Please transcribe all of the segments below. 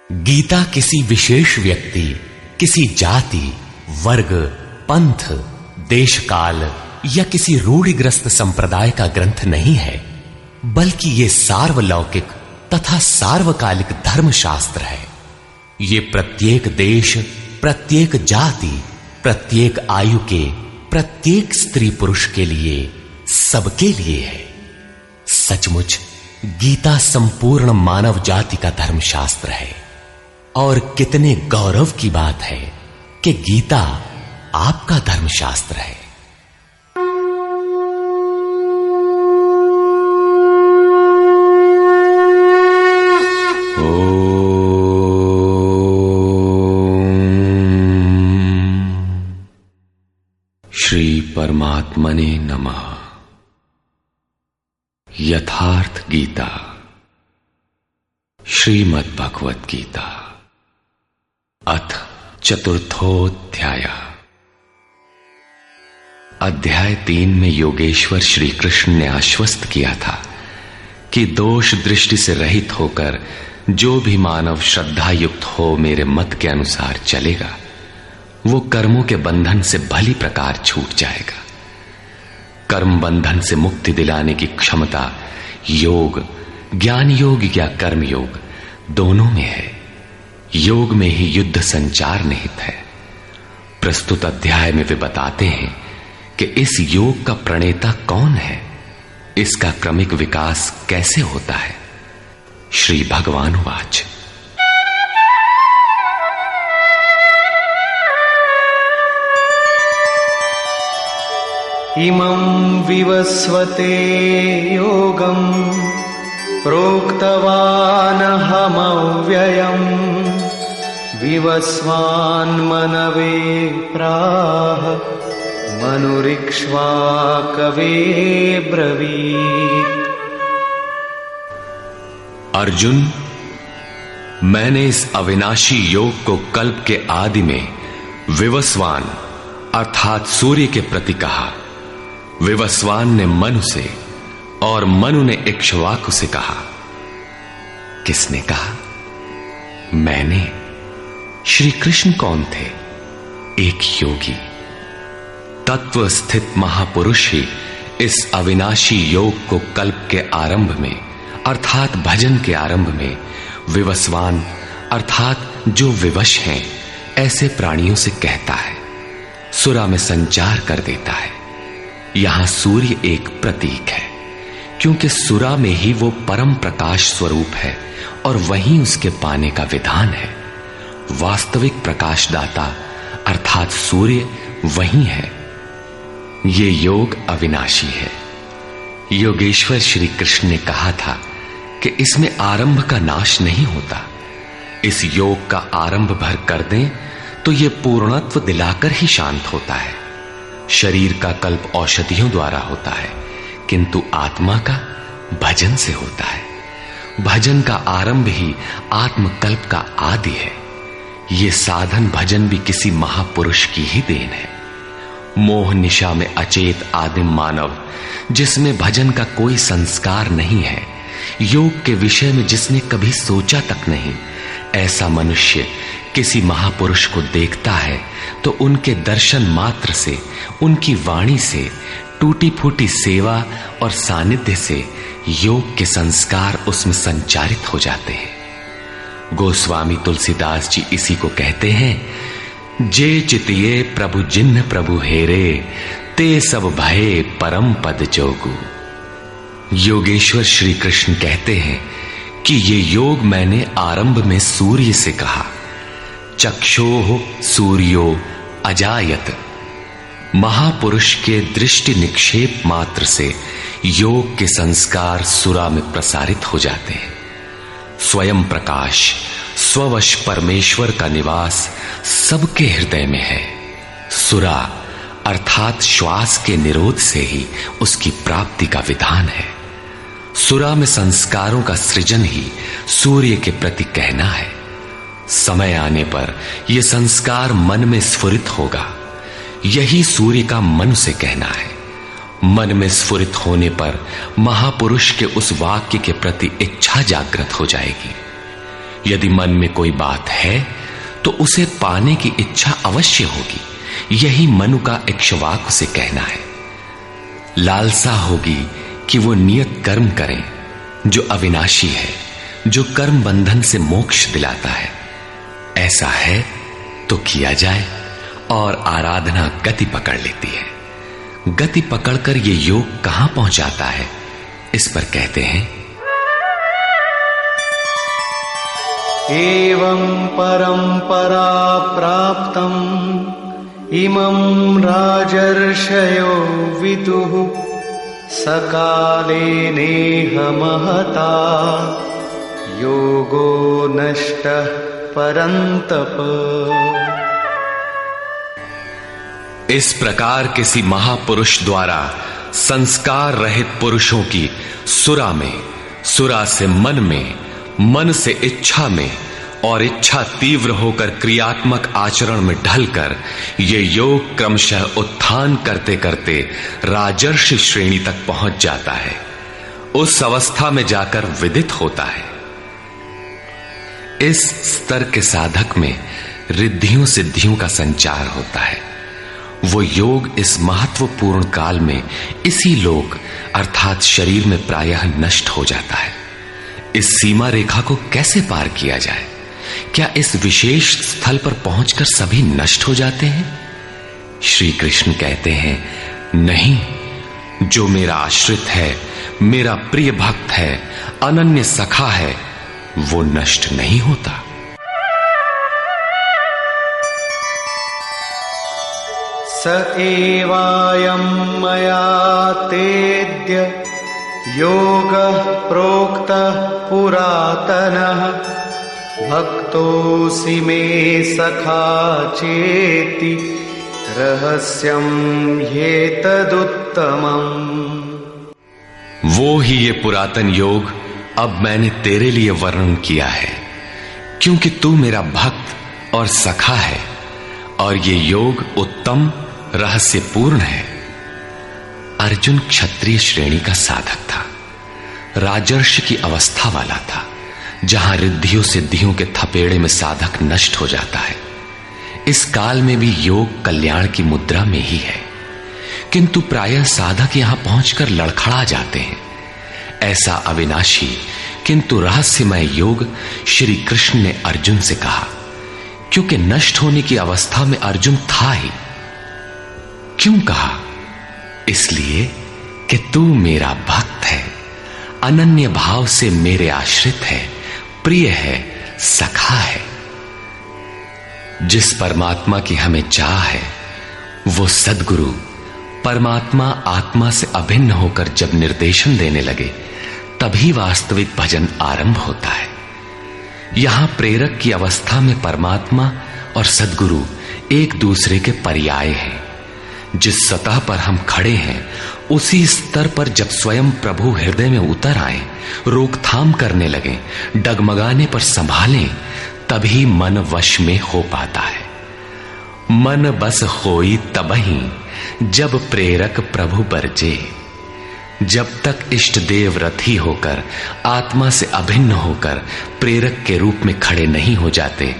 गीता किसी विशेष व्यक्ति, किसी जाति, वर्ग, पंथ, देश काल या किसी रूढ़िग्रस्त संप्रदाय का ग्रंथ नहीं है, बल्कि ये सार्वलौकिक तथा सार्वकालिक धर्मशास्त्र है। ये प्रत्येक देश, प्रत्येक जाति, प्रत्येक आयु के, प्रत्येक स्त्री पुरुष के लिए, सबके लिए है। सचमुच गीता संपूर्ण मानव जाति का धर्मशास्त्र है और कितने गौरव की बात है कि गीता आपका धर्मशास्त्र है। श्री परमात्मने नमः। यथार्थ गीता, श्रीमद् भगवत गीता, अथ चतुर्थोऽध्याय। अध्याय 3 में योगेश्वर श्री कृष्ण ने आश्वस्त किया था कि दोष दृष्टि से रहित होकर जो भी मानव श्रद्धा युक्त हो मेरे मत के अनुसार चलेगा, वो कर्मों के बंधन से भली प्रकार छूट जाएगा। कर्म बंधन से मुक्ति दिलाने की क्षमता योग, ज्ञान योग या कर्म योग दोनों में है। योग में ही युद्ध संचार निहित है। प्रस्तुत अध्याय में वे बताते हैं कि इस योग का प्रणेता कौन है, इसका क्रमिक विकास कैसे होता है। श्री भगवान वाच। इमं विवस्वते योगं प्रोक्तवान् अहमव्ययम् विवस्वान्मनवे प्राह मनुरिक्ष्वाकवे ब्रवीत्। अर्जुन, मैंने इस अविनाशी योग को कल्प के आदि में विवस्वान अर्थात सूर्य के प्रति कहा। विवस्वान ने मनु से और मनु ने इक्ष्वाकु से कहा। किसने कहा? मैंने। श्री कृष्ण कौन थे? एक योगी, तत्व स्थित महापुरुष ही इस अविनाशी योग को कल्प के आरंभ में अर्थात भजन के आरंभ में विवस्वान अर्थात जो विवश हैं ऐसे प्राणियों से कहता है, सुरा में संचार कर देता है। यहां सूर्य एक प्रतीक है, क्योंकि सुरा में ही वो परम प्रकाश स्वरूप है और वहीं उसके पाने का विधान है। वास्तविक प्रकाशदाता अर्थात सूर्य वहीं है। ये योग अविनाशी है। योगेश्वर श्री कृष्ण ने कहा था कि इसमें आरंभ का नाश नहीं होता। इस योग का आरंभ भर कर दें तो ये पूर्णत्व दिलाकर ही शांत होता है। शरीर का कल्प औषधियों द्वारा होता है, किंतु आत्मा का भजन से होता है। भजन का आरंभ ही आत्मकल्प का आदि है। ये साधन भजन भी किसी महापुरुष की ही देन है। मोह निशा में अचेत आदिम मानव, जिसमें भजन का कोई संस्कार नहीं है, योग के विषय में जिसने कभी सोचा तक नहीं, ऐसा मनुष्य किसी महापुरुष को देखता है तो उनके दर्शन मात्र से, उनकी वाणी से, टूटी फूटी सेवा और सानिध्य से योग के संस्कार उसमें संचारित हो जाते हैं। गोस्वामी तुलसीदास जी इसी को कहते हैं, जे चितिये प्रभु जिन्ह प्रभु हेरे, ते सब भये परम पद जोगु। योगेश्वर श्री कृष्ण कहते हैं कि ये योग मैंने आरंभ में सूर्य से कहा। चक्षोः सूर्यो अजायत। महापुरुष के दृष्टि निक्षेप मात्र से योग के संस्कार सुरा में प्रसारित हो जाते हैं। स्वयं प्रकाश, स्ववश परमेश्वर का निवास सबके हृदय में है। सुरा अर्थात श्वास के निरोध से ही उसकी प्राप्ति का विधान है। सुरा में संस्कारों का सृजन ही सूर्य के प्रति कहना है। समय आने पर यह संस्कार मन में स्फुरित होगा। यही सूर्य का मन से कहना है। मन में स्फुरित होने पर महापुरुष के उस वाक्य के प्रति इच्छा जागृत हो जाएगी। यदि मन में कोई बात है तो उसे पाने की इच्छा अवश्य होगी। यही मनु का इक्ष्वाकु से कहना है। लालसा होगी कि वो नियत कर्म करें जो अविनाशी है, जो कर्म बंधन से मोक्ष दिलाता है। ऐसा है तो किया जाए और आराधना गति पकड़ लेती है। गति पकड़कर ये योग कहां पहुंचाता है, इस पर कहते हैं एवं परंपरा प्राप्तम् इमं राजर्षयो विदुः सकाले नेह महता योगो नष्टः परन्तप। इस प्रकार किसी महापुरुष द्वारा संस्कार रहित पुरुषों की सुरा में, सुरा से मन में, मन से इच्छा में और इच्छा तीव्र होकर क्रियात्मक आचरण में ढलकर ये योग क्रमशः उत्थान करते करते राजर्षि श्रेणी तक पहुंच जाता है। उस अवस्था में जाकर विदित होता है। इस स्तर के साधक में रिद्धियों सिद्धियों का संचार होता है। वो योग इस महत्वपूर्ण काल में इसी लोक अर्थात शरीर में प्रायः नष्ट हो जाता है। इस सीमा रेखा को कैसे पार किया जाए? क्या इस विशेष स्थल पर पहुंचकर सभी नष्ट हो जाते हैं? श्री कृष्ण कहते हैं, नहीं, जो मेरा आश्रित है, मेरा प्रिय भक्त है, अनन्य सखा है, वो नष्ट नहीं होता। स एवायं मया तेद्य योगः प्रोक्तः पुरातनः भक्तोऽसि मे सखा चेति रहस्यं ह्येतदुत्तमम्। वो ही ये पुरातन योग अब मैंने तेरे लिए वर्णन किया है, क्योंकि तू मेरा भक्त और सखा है और ये योग उत्तम रहस्यपूर्ण है। अर्जुन क्षत्रिय श्रेणी का साधक था, राजर्षि की अवस्था वाला था, जहां रिद्धियों सिद्धियों के थपेड़े में साधक नष्ट हो जाता है। इस काल में भी योग कल्याण की मुद्रा में ही है, किंतु प्रायः साधक यहां पहुंचकर लड़खड़ा जाते हैं। ऐसा अविनाशी किंतु रहस्यमय योग श्री कृष्ण ने अर्जुन से कहा, क्योंकि नष्ट होने की अवस्था में अर्जुन था ही। क्यों कहा? इसलिए कि तू मेरा भक्त है, अनन्य भाव से मेरे आश्रित है, प्रिय है, सखा है। जिस परमात्मा की हमें चाह है, वो सद्गुरु परमात्मा आत्मा से अभिन्न होकर जब निर्देशन देने लगे, तभी वास्तविक भजन आरंभ होता है। यहां प्रेरक की अवस्था में परमात्मा और सद्गुरु एक दूसरे के पर्याय हैं। जिस सतह पर हम खड़े हैं, उसी स्तर पर जब स्वयं प्रभु हृदय में उतर आए, रोकथाम करने लगे, डगमगाने पर संभालें, तभी मन वश में हो पाता है। मन बस होई तबही जब प्रेरक प्रभु बरजे। जब तक इष्ट देव रथी होकर आत्मा से अभिन्न होकर प्रेरक के रूप में खड़े नहीं हो जाते,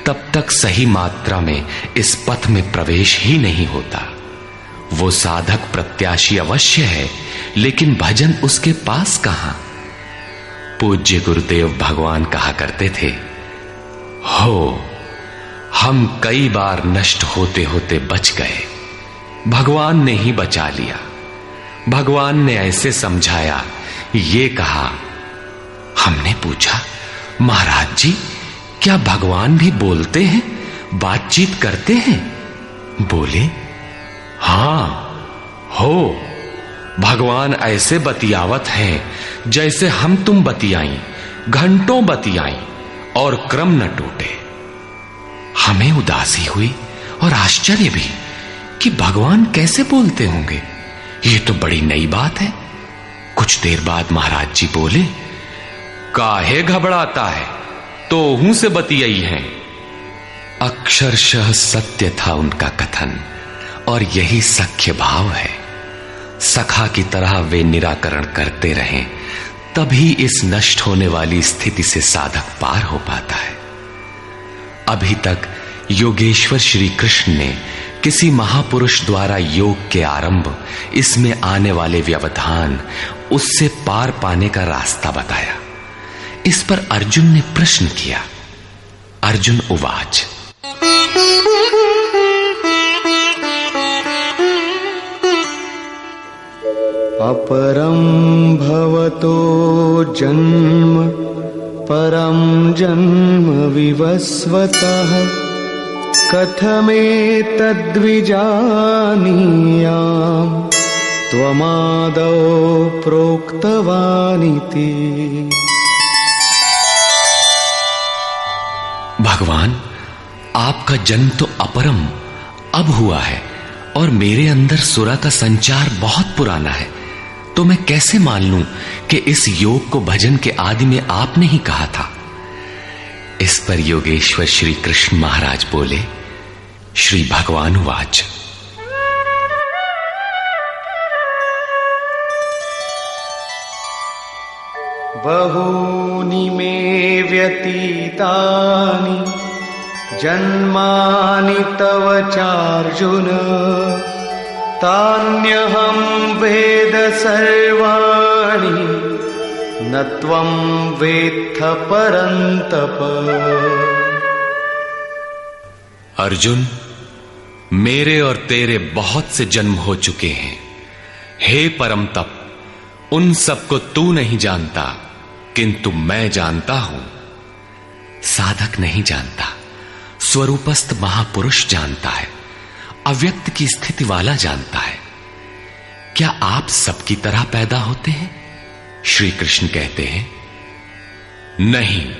तब तक सही मात्रा में इस पथ में प्रवेश ही नहीं होता। वो साधक प्रत्याशी अवश्य है, लेकिन भजन उसके पास कहां? पूज्य गुरुदेव भगवान कहा करते थे, हो हम कई बार नष्ट होते होते बच गए, भगवान ने ही बचा लिया। भगवान ने ऐसे समझाया, ये कहा। हमने पूछा, महाराज जी, क्या भगवान भी बोलते हैं, बातचीत करते हैं? बोले, हां, हो, भगवान ऐसे बतियावत हैं जैसे हम तुम बतियाई, घंटों बतियाई और क्रम न टूटे। हमें उदासी हुई और आश्चर्य भी कि भगवान कैसे बोलते होंगे, ये तो बड़ी नई बात है। कुछ देर बाद महाराज जी बोले, काहे घबराता है, तो हूं से बतियाई हैं। अक्षरशः सत्य था उनका कथन, और यही सख्य भाव है। सखा की तरह वे निराकरण करते रहें, तभी इस नष्ट होने वाली स्थिति से साधक पार हो पाता है। अभी तक योगेश्वर श्री कृष्ण ने किसी महापुरुष द्वारा योग के आरंभ, इसमें आने वाले व्यवधान, उससे पार पाने का रास्ता बताया। इस पर अर्जुन ने प्रश्न किया। अर्जुन उवाच, अपरं भवतो जन्म परं जन्म विवस्वतः कथमेतद्विजानीयाम् त्वमादौ प्रोक्तवानिति। भगवान, आपका जन्म तो अपरम अब हुआ है और मेरे अंदर सुरा का संचार बहुत पुराना है, तो मैं कैसे मान लूं कि इस योग को भजन के आदि में आपने ही कहा था। इस पर योगेश्वर श्री कृष्ण महाराज बोले। श्री भगवान वाच, बहूनि मे व्यतीतानि जन्मानि तव चार्जुन तान्यहं वेद सर्वाणि न त्वं वेत्थ परन्तप। अर्जुन, मेरे और तेरे बहुत से जन्म हो चुके हैं। हे परम तप, उन सबको तू नहीं जानता, किंतु मैं जानता हूं। साधक नहीं जानता, स्वरूपस्थ महापुरुष जानता है, अव्यक्त की स्थिति वाला जानता है। क्या आप सबकी तरह पैदा होते हैं? श्री कृष्ण कहते हैं, नहीं,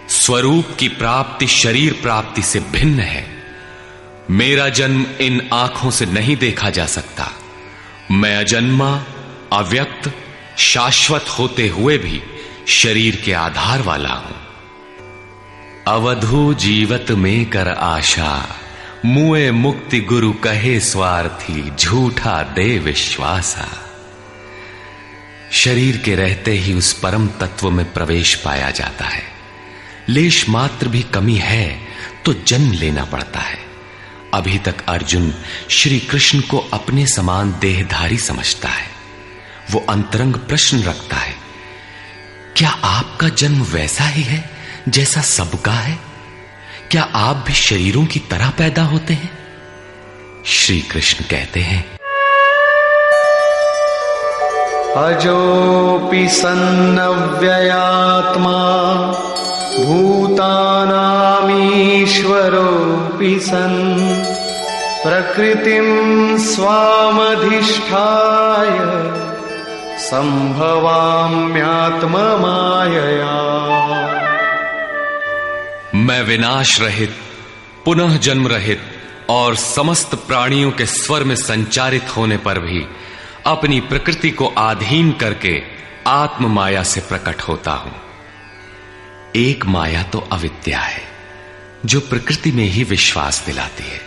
स्वरूप की प्राप्ति शरीर प्राप्ति से भिन्न है। मेरा जन्म इन आंखों से नहीं देखा जा सकता। मैं अजन्मा, अव्यक्त, शाश्वत होते हुए भी शरीर के आधार वाला हूं। अवधू जीवत में कर आशा, मुए मुक्ति गुरु कहे स्वार्थी, झूठा दे विश्वासा। शरीर के रहते ही उस परम तत्व में प्रवेश पाया जाता है। लेश मात्र भी कमी है तो जन्म लेना पड़ता है। अभी तक अर्जुन श्री कृष्ण को अपने समान देहधारी समझता है। वो अंतरंग प्रश्न रखता है, क्या आपका जन्म वैसा ही है जैसा सबका है? क्या आप भी शरीरों की तरह पैदा होते हैं? श्री कृष्ण कहते हैं, अजोऽपि सन्नव्ययात्मा भूतानामीश्वरोऽपि सन् प्रकृतिं स्वामधिष्ठाय संभवाम्यात्ममायया। मैं विनाश रहित, पुनः जन्म रहित और समस्त प्राणियों के स्वर में संचारित होने पर भी अपनी प्रकृति को अधीन करके आत्म माया से प्रकट होता हूं। एक माया तो अविद्या है, जो प्रकृति में ही विश्वास दिलाती है,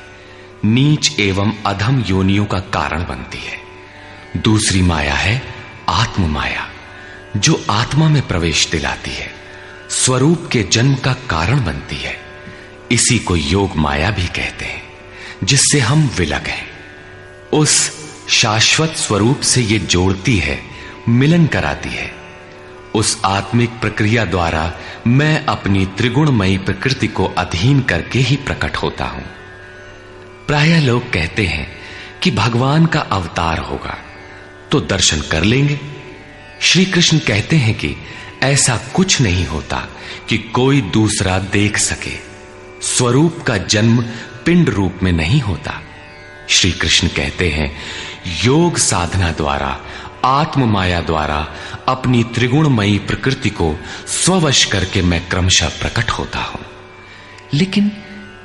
नीच एवं अधम योनियों का कारण बनती है। दूसरी माया है आत्म माया, जो आत्मा में प्रवेश दिलाती है, स्वरूप के जन्म का कारण बनती है। इसी को योग माया भी कहते हैं, जिससे हम विलग हैं। उस शाश्वत स्वरूप से ये जोड़ती है, मिलन कराती है। उस आत्मिक प्रक्रिया द्वारा मैं अपनी त्रिगुणमयी प्रकृति को अधीन करके ही प्रकट होता हूं। प्रायः लोग कहते हैं कि भगवान का अवतार होगा तो दर्शन कर लेंगे। श्री कृष्ण कहते हैं कि ऐसा कुछ नहीं होता कि कोई दूसरा देख सके। स्वरूप का जन्म पिंड रूप में नहीं होता। श्री कृष्ण कहते हैं, योग साधना द्वारा, आत्म माया द्वारा अपनी त्रिगुणमयी प्रकृति को स्ववश करके मैं क्रमशः प्रकट होता हूं। लेकिन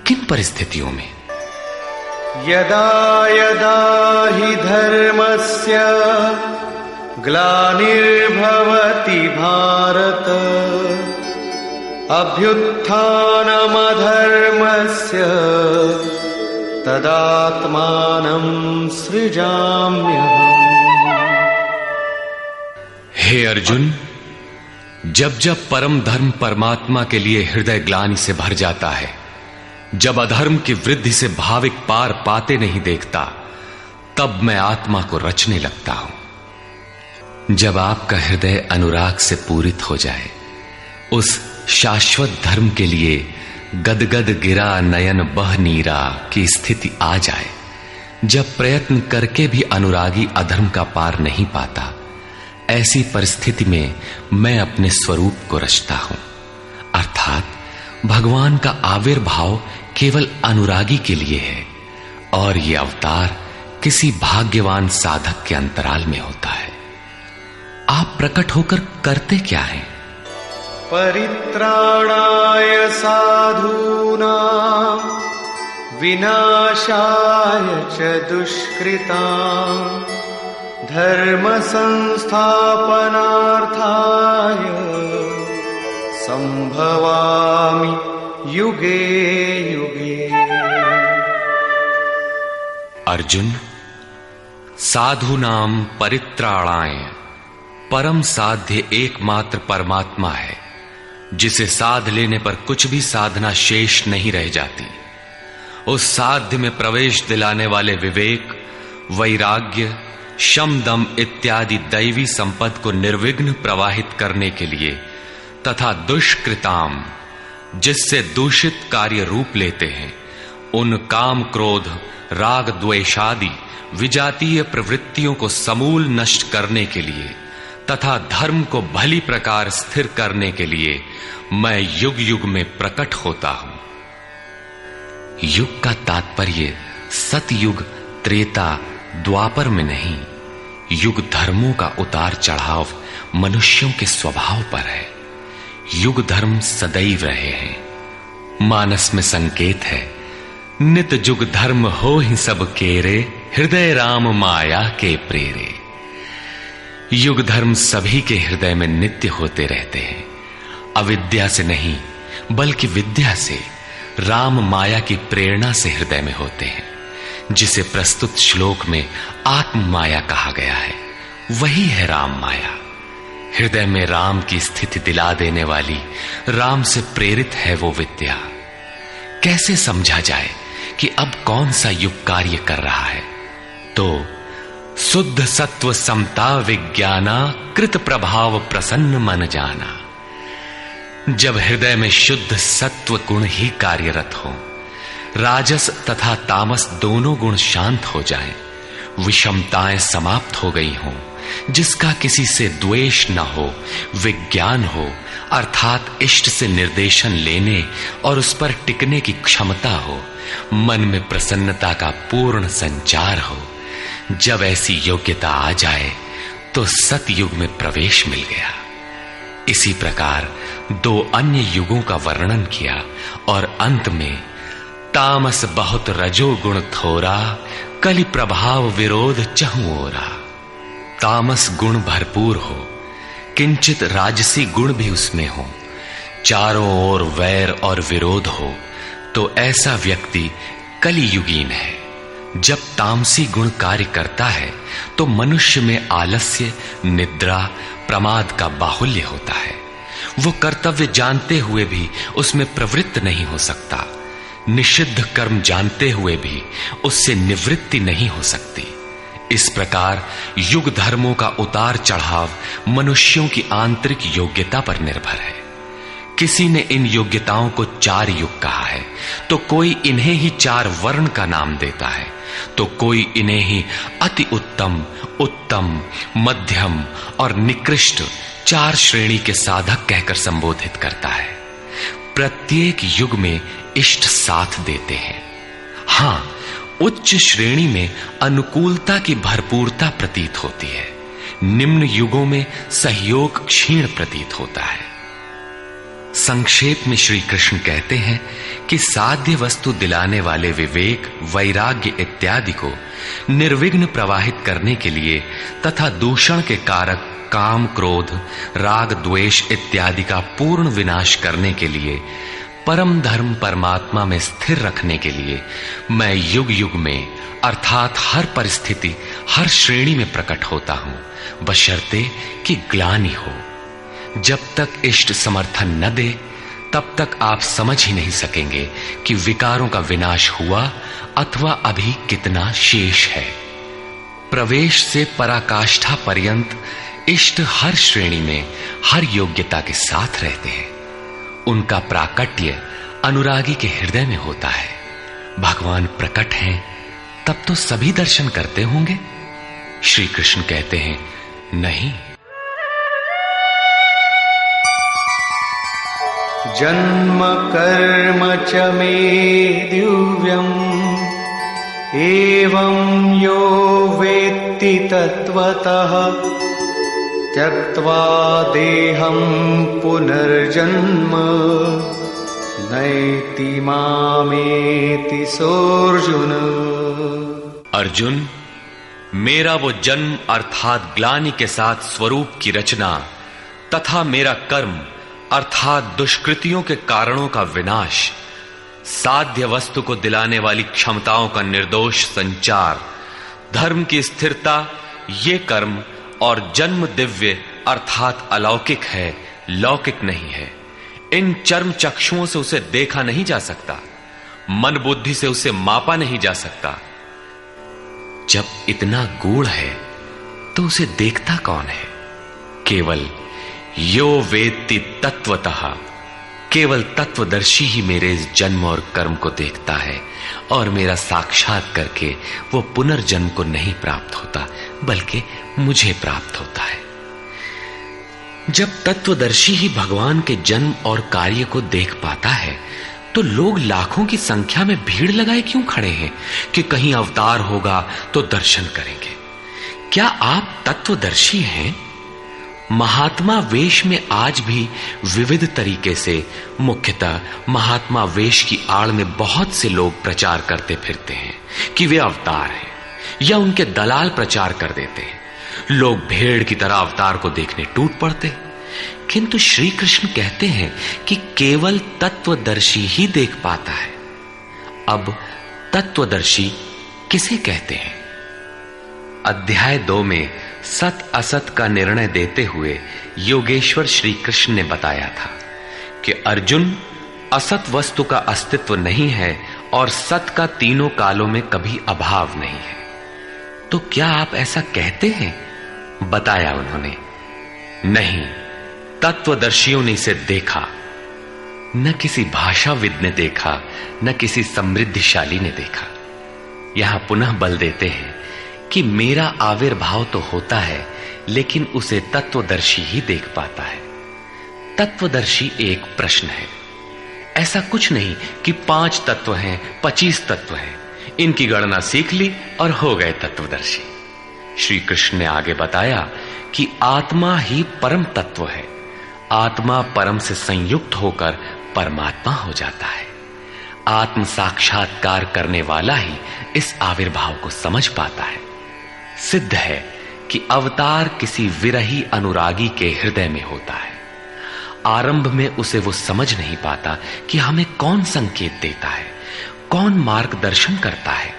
किन परिस्थितियों में? यदा यदा हि धर्मस्य ग्लानिर्भवति भारत अभ्युत्थानमधर्मस्य तदात्मानं सृजाम्यहम्। हे अर्जुन, जब जब परम धर्म परमात्मा के लिए हृदय ग्लानि से भर जाता है, जब अधर्म की वृद्धि से भाविक पार पाते नहीं देखता, तब मैं आत्मा को रचने लगता हूं। जब आपका हृदय अनुराग से पूरित हो जाए, उस शाश्वत धर्म के लिए गदगद गिरा नयन बह नीरा की स्थिति आ जाए, जब प्रयत्न करके भी अनुरागी अधर्म का पार नहीं पाता, ऐसी परिस्थिति में मैं अपने स्वरूप को रचता हूं। अर्थात भगवान का आविर्भाव केवल अनुरागी के लिए है और यह अवतार किसी भाग्यवान साधक के अंतराल में होता है। आप प्रकट होकर करते क्या हैं? परित्राणाय साधूनां विनाशाय च दुष्कृतां धर्म संस्थापनार्थाय संभवामि युगे युगे। अर्जुन, साधूनां परित्राणाय परम साध्य एकमात्र परमात्मा है, जिसे साध लेने पर कुछ भी साधना शेष नहीं रह जाती। उस साध्य में प्रवेश दिलाने वाले विवेक, वैराग्य, शम दम इत्यादि दैवी संपद को निर्विघ्न प्रवाहित करने के लिए तथा दुष्कृताम, जिससे दूषित कार्य रूप लेते हैं, उन काम क्रोध राग द्वेषादि विजातीय प्रवृत्तियों को समूल नष्ट करने के लिए तथा धर्म को भली प्रकार स्थिर करने के लिए मैं युग युग में प्रकट होता हूं। युग का तात्पर्य सतयुग, त्रेता, द्वापर में नहीं। युग धर्मों का उतार चढ़ाव मनुष्यों के स्वभाव पर है। युग धर्म सदैव रहे हैं। मानस में संकेत है, नित जुग धर्म हो ही सब केरे, हृदय राम माया के प्रेरे। युग धर्म सभी के हृदय में नित्य होते रहते हैं। अविद्या से नहीं बल्कि विद्या से, राम माया की प्रेरणा से हृदय में होते हैं, जिसे प्रस्तुत श्लोक में आत्म माया कहा गया है। वही है राम माया। हृदय में राम की स्थिति दिला देने वाली, राम से प्रेरित है वो विद्या। कैसे समझा जाए कि अब कौन सा युग कार्य कर रहा है? तो शुद्ध सत्व समता विज्ञाना, कृत प्रभाव प्रसन्न मन जाना। जब हृदय में शुद्ध सत्व गुण ही कार्यरत हो, राजस तथा तामस दोनों गुण शांत हो जाएं, विषमताएं समाप्त हो गई हों, जिसका किसी से द्वेष न हो, विज्ञान हो, अर्थात इष्ट से निर्देशन लेने और उस पर टिकने की क्षमता हो, मन में प्रसन्नता का पूर्ण संचार हो, जब ऐसी योग्यता आ जाए तो सतयुग में प्रवेश मिल गया। इसी प्रकार दो अन्य युगों का वर्णन किया और अंत में तामस बहुत रजो गुण थोरा, कलि प्रभाव विरोध चहुं ओरा। तामस गुण भरपूर हो, किंचित राजसी गुण भी उसमें हो, चारों ओर वैर और विरोध हो, तो ऐसा व्यक्ति कलियुगीन है। जब तामसी गुण कार्य करता है तो मनुष्य में आलस्य, निद्रा, प्रमाद का बाहुल्य होता है। वो कर्तव्य जानते हुए भी उसमें प्रवृत्त नहीं हो सकता, निषिद्ध कर्म जानते हुए भी उससे निवृत्ति नहीं हो सकती। इस प्रकार युग धर्मों का उतार चढ़ाव मनुष्यों की आंतरिक योग्यता पर निर्भर है। किसी ने इन योग्यताओं को 4 युग कहा है, तो कोई इन्हें ही 4 वर्ण का नाम देता है, तो कोई इन्हें ही अति उत्तम, उत्तम, मध्यम और निकृष्ट 4 श्रेणी के साधक कहकर संबोधित करता है। प्रत्येक युग में इष्ट साथ देते हैं। हां, उच्च श्रेणी में अनुकूलता की भरपूरता प्रतीत होती है, निम्न युगों में सहयोग क्षीण प्रतीत होता है। संक्षेप में श्री कृष्ण कहते हैं कि साध्य वस्तु दिलाने वाले विवेक, वैराग्य इत्यादि को निर्विघ्न प्रवाहित करने के लिए तथा दूषण के कारक काम, क्रोध, राग, द्वेष इत्यादि का पूर्ण विनाश करने के लिए, परम धर्म परमात्मा में स्थिर रखने के लिए मैं युग युग में अर्थात हर परिस्थिति, हर श्रेणी में प्रकट होता हूं, बशर्ते कि ग्लानि हो। जब तक इष्ट समर्थन न दे तब तक आप समझ ही नहीं सकेंगे कि विकारों का विनाश हुआ अथवा अभी कितना शेष है। प्रवेश से पराकाष्ठा पर्यंत इष्ट हर श्रेणी में हर योग्यता के साथ रहते हैं। उनका प्राकट्य अनुरागी के हृदय में होता है। भगवान प्रकट हैं तब तो सभी दर्शन करते होंगे। श्री कृष्ण कहते हैं, नहीं। जन्म कर्म च मे दिव्यम् एवं यो वेत्ति तत्वतः त्यक्त्वा देहं पुनर्जन्म नैति मामेति सोऽर्जुन। अर्जुन, मेरा वो जन्म अर्थात ग्लानि के साथ स्वरूप की रचना तथा मेरा कर्म अर्थात दुष्कृतियों के कारणों का विनाश, साध्य वस्तु को दिलाने वाली क्षमताओं का निर्दोष संचार, धर्म की स्थिरता, ये कर्म और जन्म दिव्य अर्थात अलौकिक है, लौकिक नहीं है। इन चर्म चक्षुओं से उसे देखा नहीं जा सकता, मन बुद्धि से उसे मापा नहीं जा सकता। जब इतना गूढ़ है तो उसे देखता कौन है? केवल यो वेत्ति तत्वतः, केवल तत्वदर्शी ही मेरे इस जन्म और कर्म को देखता है और मेरा साक्षात करके वो पुनर्जन्म को नहीं प्राप्त होता बल्कि मुझे प्राप्त होता है। जब तत्वदर्शी ही भगवान के जन्म और कार्य को देख पाता है तो लोग लाखों की संख्या में भीड़ लगाए क्यों खड़े हैं कि कहीं अवतार होगा तो दर्शन करेंगे? क्या आप तत्वदर्शी हैं? महात्मा वेश में आज भी विविध तरीके से, मुख्यतः महात्मा वेश की आड़ में बहुत से लोग प्रचार करते फिरते हैं कि वे अवतार हैं, या उनके दलाल प्रचार कर देते हैं। लोग भेड़ की तरह अवतार को देखने टूट पड़ते हैं। किंतु श्री कृष्ण कहते हैं कि केवल तत्वदर्शी ही देख पाता है। अब तत्वदर्शी किसे कहते हैं? अध्याय 2 में सत असत का निर्णय देते हुए योगेश्वर श्री कृष्ण ने बताया था कि अर्जुन, असत वस्तु का अस्तित्व नहीं है और सत का तीनों कालों में कभी अभाव नहीं है। तो क्या आप ऐसा कहते हैं? बताया उन्होंने, नहीं, तत्वदर्शियों ने इसे देखा। न किसी भाषाविद ने देखा, न किसी समृद्धिशाली ने देखा। यहां पुनः बल देते हैं कि मेरा आविर्भाव तो होता है लेकिन उसे तत्वदर्शी ही देख पाता है। तत्वदर्शी एक प्रश्न है। ऐसा कुछ नहीं कि 5 तत्व हैं, 25 तत्व हैं, इनकी गणना सीख ली और हो गए तत्वदर्शी। श्री कृष्ण ने आगे बताया कि आत्मा ही परम तत्व है। आत्मा परम से संयुक्त होकर परमात्मा हो जाता है। आत्म साक्षात्कार करने वाला ही इस आविर्भाव को समझ पाता है। सिद्ध है कि अवतार किसी विरही अनुरागी के हृदय में होता है। आरंभ में उसे वो समझ नहीं पाता कि हमें कौन संकेत देता है, कौन मार्गदर्शन करता है,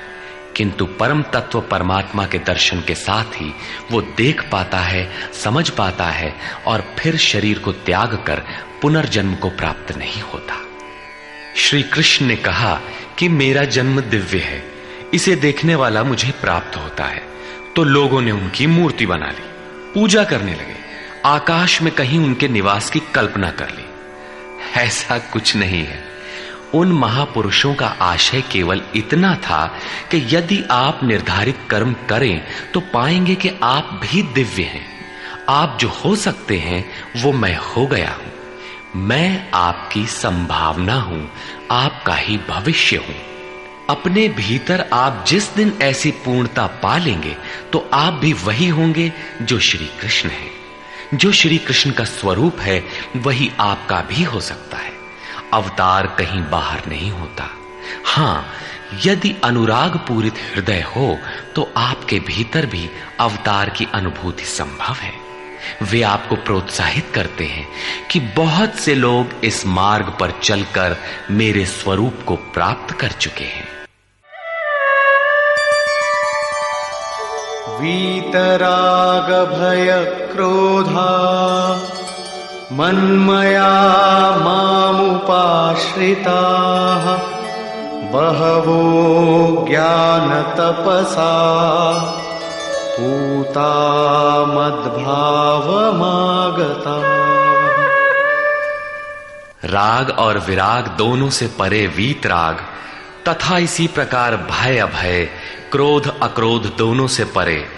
किंतु परम तत्व परमात्मा के दर्शन के साथ ही वो देख पाता है, समझ पाता है और फिर शरीर को त्याग कर पुनर्जन्म को प्राप्त नहीं होता। श्री कृष्ण ने कहा कि मेरा जन्म दिव्य है, इसे देखने वाला मुझे प्राप्त होता है। तो लोगों ने उनकी मूर्ति बना ली, पूजा करने लगे, आकाश में कहीं उनके निवास की कल्पना कर ली। ऐसा कुछ नहीं है। उन महापुरुषों का आशय केवल इतना था कि यदि आप निर्धारित कर्म करें तो पाएंगे कि आप भी दिव्य हैं। आप जो हो सकते हैं वो मैं हो गया हूं। मैं आपकी संभावना हूं, आपका ही भविष्य हूं। अपने भीतर आप जिस दिन ऐसी पूर्णता पा लेंगे तो आप भी वही होंगे जो श्री कृष्ण है। जो श्री कृष्ण का स्वरूप है वही आपका भी हो सकता है। अवतार कहीं बाहर नहीं होता। हां, यदि अनुराग पूरित हृदय हो तो आपके भीतर भी अवतार की अनुभूति संभव है। वे आपको प्रोत्साहित करते हैं कि बहुत से लोग इस मार्ग पर चलकर मेरे स्वरूप को प्राप्त कर चुके हैं। वीतराग भय क्रोधा मन्मया मामुपाश्रिताः बहवो ज्ञानतपसा पूता मद्भावमागता। राग और विराग दोनों से परे वीतराग तथा इसी प्रकार भय अभय, क्रोध अक्रोध दोनों से परे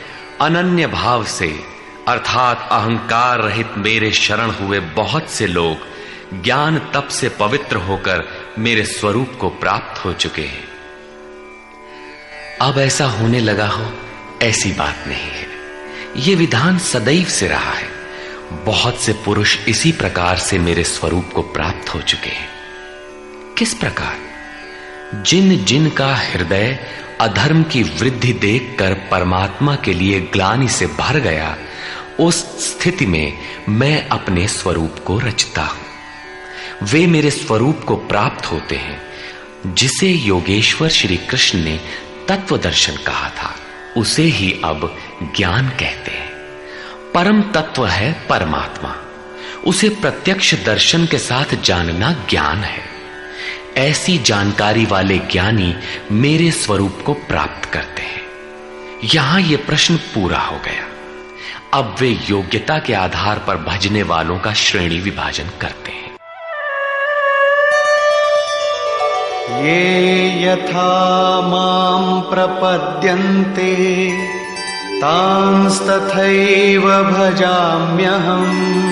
अनन्य भाव से अर्थात अहंकार रहित मेरे शरण हुए बहुत से लोग ज्ञान तप से पवित्र होकर मेरे स्वरूप को प्राप्त हो चुके हैं। अब ऐसा होने लगा हो ऐसी बात नहीं है। यह विधान सदैव से रहा है। बहुत से पुरुष इसी प्रकार से मेरे स्वरूप को प्राप्त हो चुके हैं। किस प्रकार? जिन जिन का हृदय अधर्म की वृद्धि देखकर परमात्मा के लिए ग्लानि से भर गया, उस स्थिति में मैं अपने स्वरूप को रचता हूं। वे मेरे स्वरूप को प्राप्त होते हैं, जिसे योगेश्वर श्री कृष्ण ने तत्व दर्शन कहा था, उसे ही अब ज्ञान कहते हैं। परम तत्व है परमात्मा, उसे प्रत्यक्ष दर्शन के साथ जानना ज्ञान है। ऐसी जानकारी वाले ज्ञानी मेरे स्वरूप को प्राप्त करते हैं। यहां यह प्रश्न पूरा हो गया। अब वे योग्यता के आधार पर भजने वालों का श्रेणी विभाजन करते हैं। ये यथा मां प्रपद्यन्ते तांस्तथैव भजाम्यहम्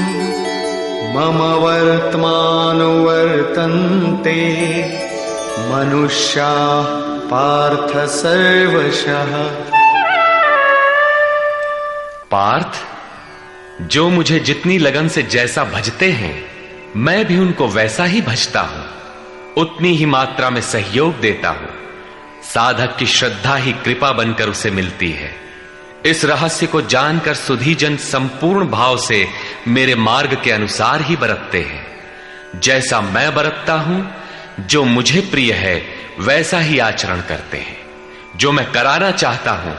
मम वर्त्मानुवर्तन्ते मनुष्याः पार्थ सर्वशः। पार्थ, जो मुझे जितनी लगन से जैसा भजते हैं, मैं भी उनको वैसा ही भजता हूं, उतनी ही मात्रा में सहयोग देता हूं। साधक की श्रद्धा ही कृपा बनकर उसे मिलती है। इस रहस्य को जानकर सुधीजन संपूर्ण भाव से मेरे मार्ग के अनुसार ही बरतते हैं। जैसा मैं बरतता हूं, जो मुझे प्रिय है वैसा ही आचरण करते हैं। जो मैं कराना चाहता हूं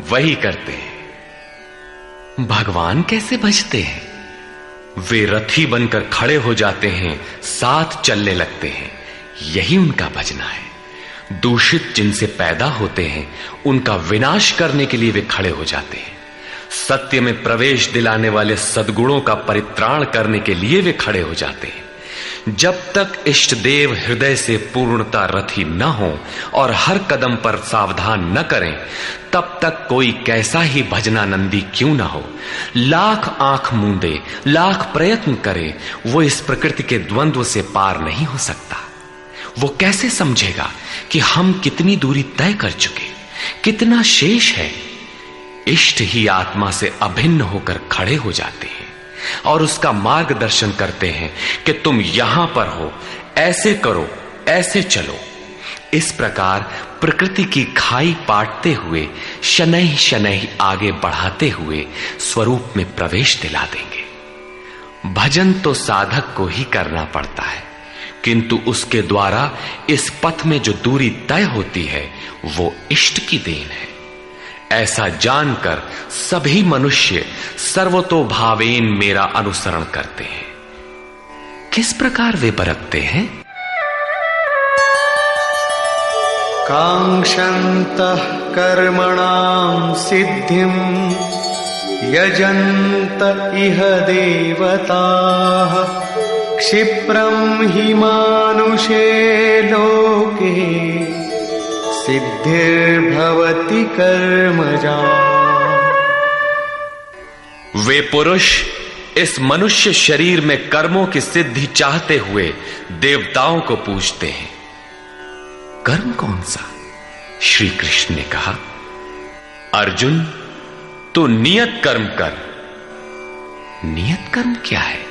वही करते हैं। भगवान कैसे भजते हैं? वे रथी बनकर खड़े हो जाते हैं, साथ चलने लगते हैं। यही उनका भजना है। दूषित जिनसे पैदा होते हैं, उनका विनाश करने के लिए वे खड़े हो जाते हैं। सत्य में प्रवेश दिलाने वाले सद्गुणों का परित्राण करने के लिए वे खड़े हो जाते हैं। जब तक इष्ट देव हृदय से पूर्णता रथी न हो और हर कदम पर सावधान न करें, तब तक कोई कैसा ही भजनानंदी क्यों न हो, लाख आंख मूंदे, लाख प्रयत्न करे, वो इस प्रकृति के द्वंद्व से पार नहीं हो सकता। वो कैसे समझेगा कि हम कितनी दूरी तय कर चुके, कितना शेष है। इष्ट ही आत्मा से अभिन्न होकर खड़े हो जाते हैं और उसका मार्गदर्शन करते हैं कि तुम यहां पर हो, ऐसे करो, ऐसे चलो। इस प्रकार प्रकृति की खाई पाटते हुए शनैः शनैः आगे बढ़ाते हुए स्वरूप में प्रवेश दिला देंगे। भजन तो साधक को ही करना पड़ता है, किंतु उसके द्वारा इस पथ में जो दूरी तय होती है वो इष्ट की देन है। ऐसा जानकर सभी मनुष्य सर्वतोभावेन मेरा अनुसरण करते हैं। किस प्रकार वे बरतते हैं? कांक्षन्तः कर्मणां सिद्धिं यजन्त इह देवताः क्षिप्रं हि मानुषे लोके सिद्धिर्भवति कर्मजा। वे पुरुष इस मनुष्य शरीर में कर्मों की सिद्धि चाहते हुए देवताओं को पूजते हैं। कर्म कौन सा? श्री कृष्ण ने कहा, अर्जुन तू नियत कर्म कर। नियत कर्म क्या है?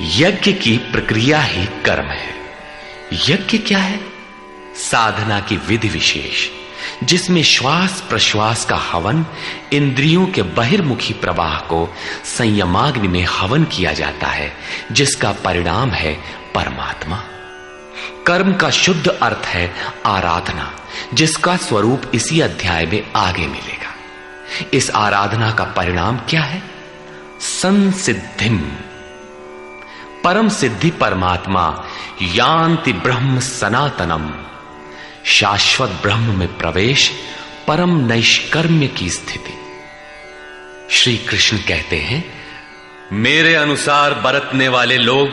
यज्ञ की प्रक्रिया ही कर्म है। यज्ञ क्या है? साधना की विधि विशेष, जिसमें श्वास प्रश्वास का हवन, इंद्रियों के बहिर्मुखी प्रवाह को संयमाग्नि में हवन किया जाता है, जिसका परिणाम है परमात्मा। कर्म का शुद्ध अर्थ है आराधना, जिसका स्वरूप इसी अध्याय में आगे मिलेगा। इस आराधना का परिणाम क्या है? संसिद्धिम, परम सिद्धि परमात्मा यान्ति ब्रह्म सनातनम, शाश्वत ब्रह्म में प्रवेश, परम नैष्कर्म्य की स्थिति। श्री कृष्ण कहते हैं, मेरे अनुसार बरतने वाले लोग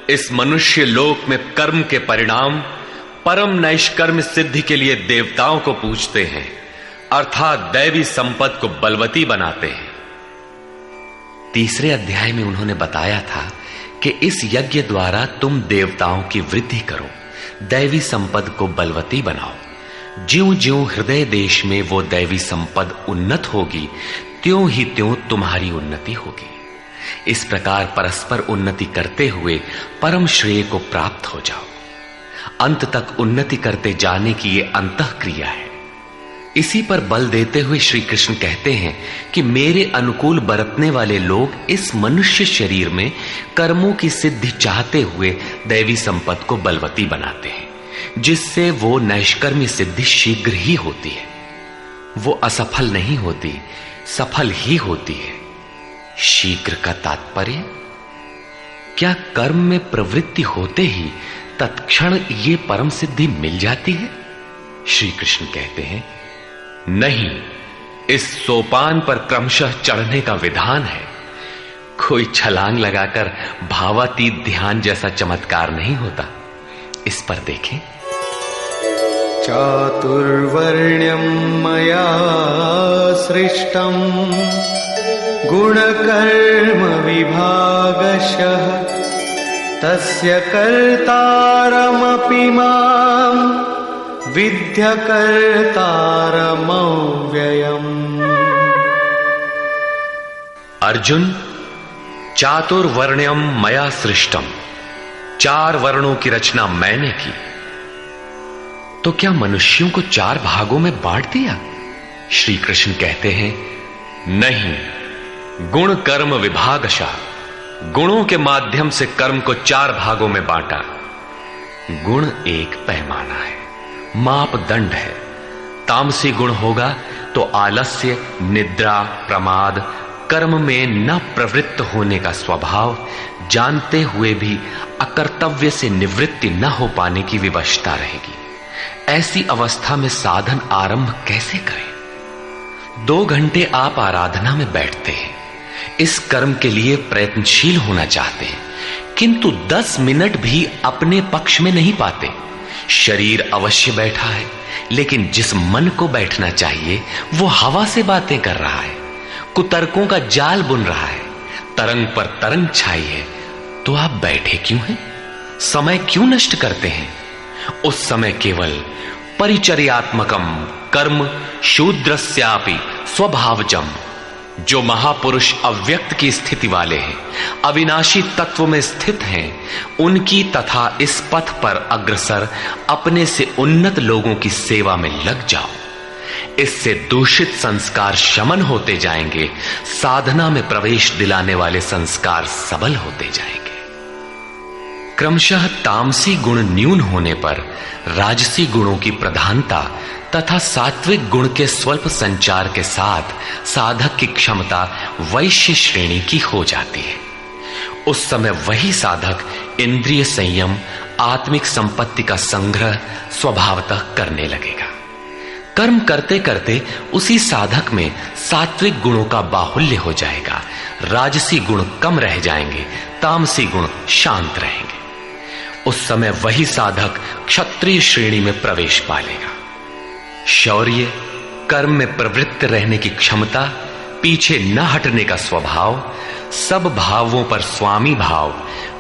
इस मनुष्य लोक में कर्म के परिणाम परम नैष्कर्म्य सिद्धि के लिए देवताओं को पूजते हैं, अर्थात दैवी संपद को बलवती बनाते हैं। तीसरे अध्याय में उन्होंने बताया था कि इस यज्ञ द्वारा तुम देवताओं की वृद्धि करो, दैवी संपद को बलवती बनाओ। ज्यों ज्यों हृदय देश में वो दैवी संपद उन्नत होगी, त्यों ही त्यों तुम्हारी उन्नति होगी। इस प्रकार परस्पर उन्नति करते हुए परम श्रेय को प्राप्त हो जाओ। अंत तक उन्नति करते जाने की ये अंतःक्रिया है। इसी पर बल देते हुए श्री कृष्ण कहते हैं कि मेरे अनुकूल बरतने वाले लोग इस मनुष्य शरीर में कर्मों की सिद्धि चाहते हुए दैवी संपत्ति को बलवती बनाते हैं, जिससे वो नैष्कर्म्य सिद्धि शीघ्र ही होती है। वो असफल नहीं होती, सफल ही होती है। शीघ्र का तात्पर्य, क्या कर्म में प्रवृत्ति होते ही तत्क्षण ये परम सिद्धि मिल जाती है? श्री कृष्ण कहते हैं, नहीं, इस सोपान पर क्रमशः चढ़ने का विधान है। कोई छलांग लगाकर भावातीत ध्यान जैसा चमत्कार नहीं होता। इस पर देखें, चातुर्वर्ण्यं मया सृष्टं गुणकर्म विभागशः तस्य कर्तारमपि मां विद्यकर्तारमव्ययम्। अर्जुन, चातुर्वर्ण्यम मया सृष्टम, 4 वर्णों की रचना मैंने की। तो क्या मनुष्यों को 4 भागों में बांट दिया? श्री कृष्ण कहते हैं, नहीं, गुण कर्म विभागशः, गुणों के माध्यम से कर्म को 4 भागों में बांटा। गुण एक पैमाना है, मापदंड है। तामसी गुण होगा तो आलस्य, निद्रा, प्रमाद, कर्म में न प्रवृत्त होने का स्वभाव, जानते हुए भी अकर्तव्य से निवृत्ति न हो पाने की विवशता रहेगी। ऐसी अवस्था में साधन आरंभ कैसे करें? 2 घंटे आप आराधना में बैठते हैं, इस कर्म के लिए प्रयत्नशील होना चाहते हैं, किंतु 10 मिनट भी अपने पक्ष में नहीं पाते। शरीर अवश्य बैठा है, लेकिन जिस मन को बैठना चाहिए वो हवा से बातें कर रहा है, कुतर्कों का जाल बुन रहा है, तरंग पर तरंग छाई है। तो आप बैठे क्यों हैं? समय क्यों नष्ट करते हैं? उस समय केवल परिचर्यात्मकम कर्म शूद्रस्यापि स्वभावजम, जो महापुरुष अव्यक्त की स्थिति वाले हैं, अविनाशी तत्व में स्थित हैं, उनकी तथा इस पथ पर अग्रसर अपने से उन्नत लोगों की सेवा में लग जाओ। इससे दूषित संस्कार शमन होते जाएंगे, साधना में प्रवेश दिलाने वाले संस्कार सबल होते जाएंगे। क्रमशः तामसी गुण न्यून होने पर राजसी गुणों की प्रधानता तथा सात्विक गुण के स्वल्प संचार के साथ साधक की क्षमता वैश्य श्रेणी की हो जाती है। उस समय वही साधक इंद्रिय संयम, आत्मिक संपत्ति का संग्रह स्वभावतः करने लगेगा। कर्म करते करते उसी साधक में सात्विक गुणों का बाहुल्य हो जाएगा, राजसी गुण कम रह जाएंगे, तामसी गुण शांत रहेंगे। उस समय वही साधक क्षत्रिय श्रेणी में प्रवेश पालेगा। शौर्य, कर्म में प्रवृत्त रहने की क्षमता, पीछे न हटने का स्वभाव, सब भावों पर स्वामी भाव,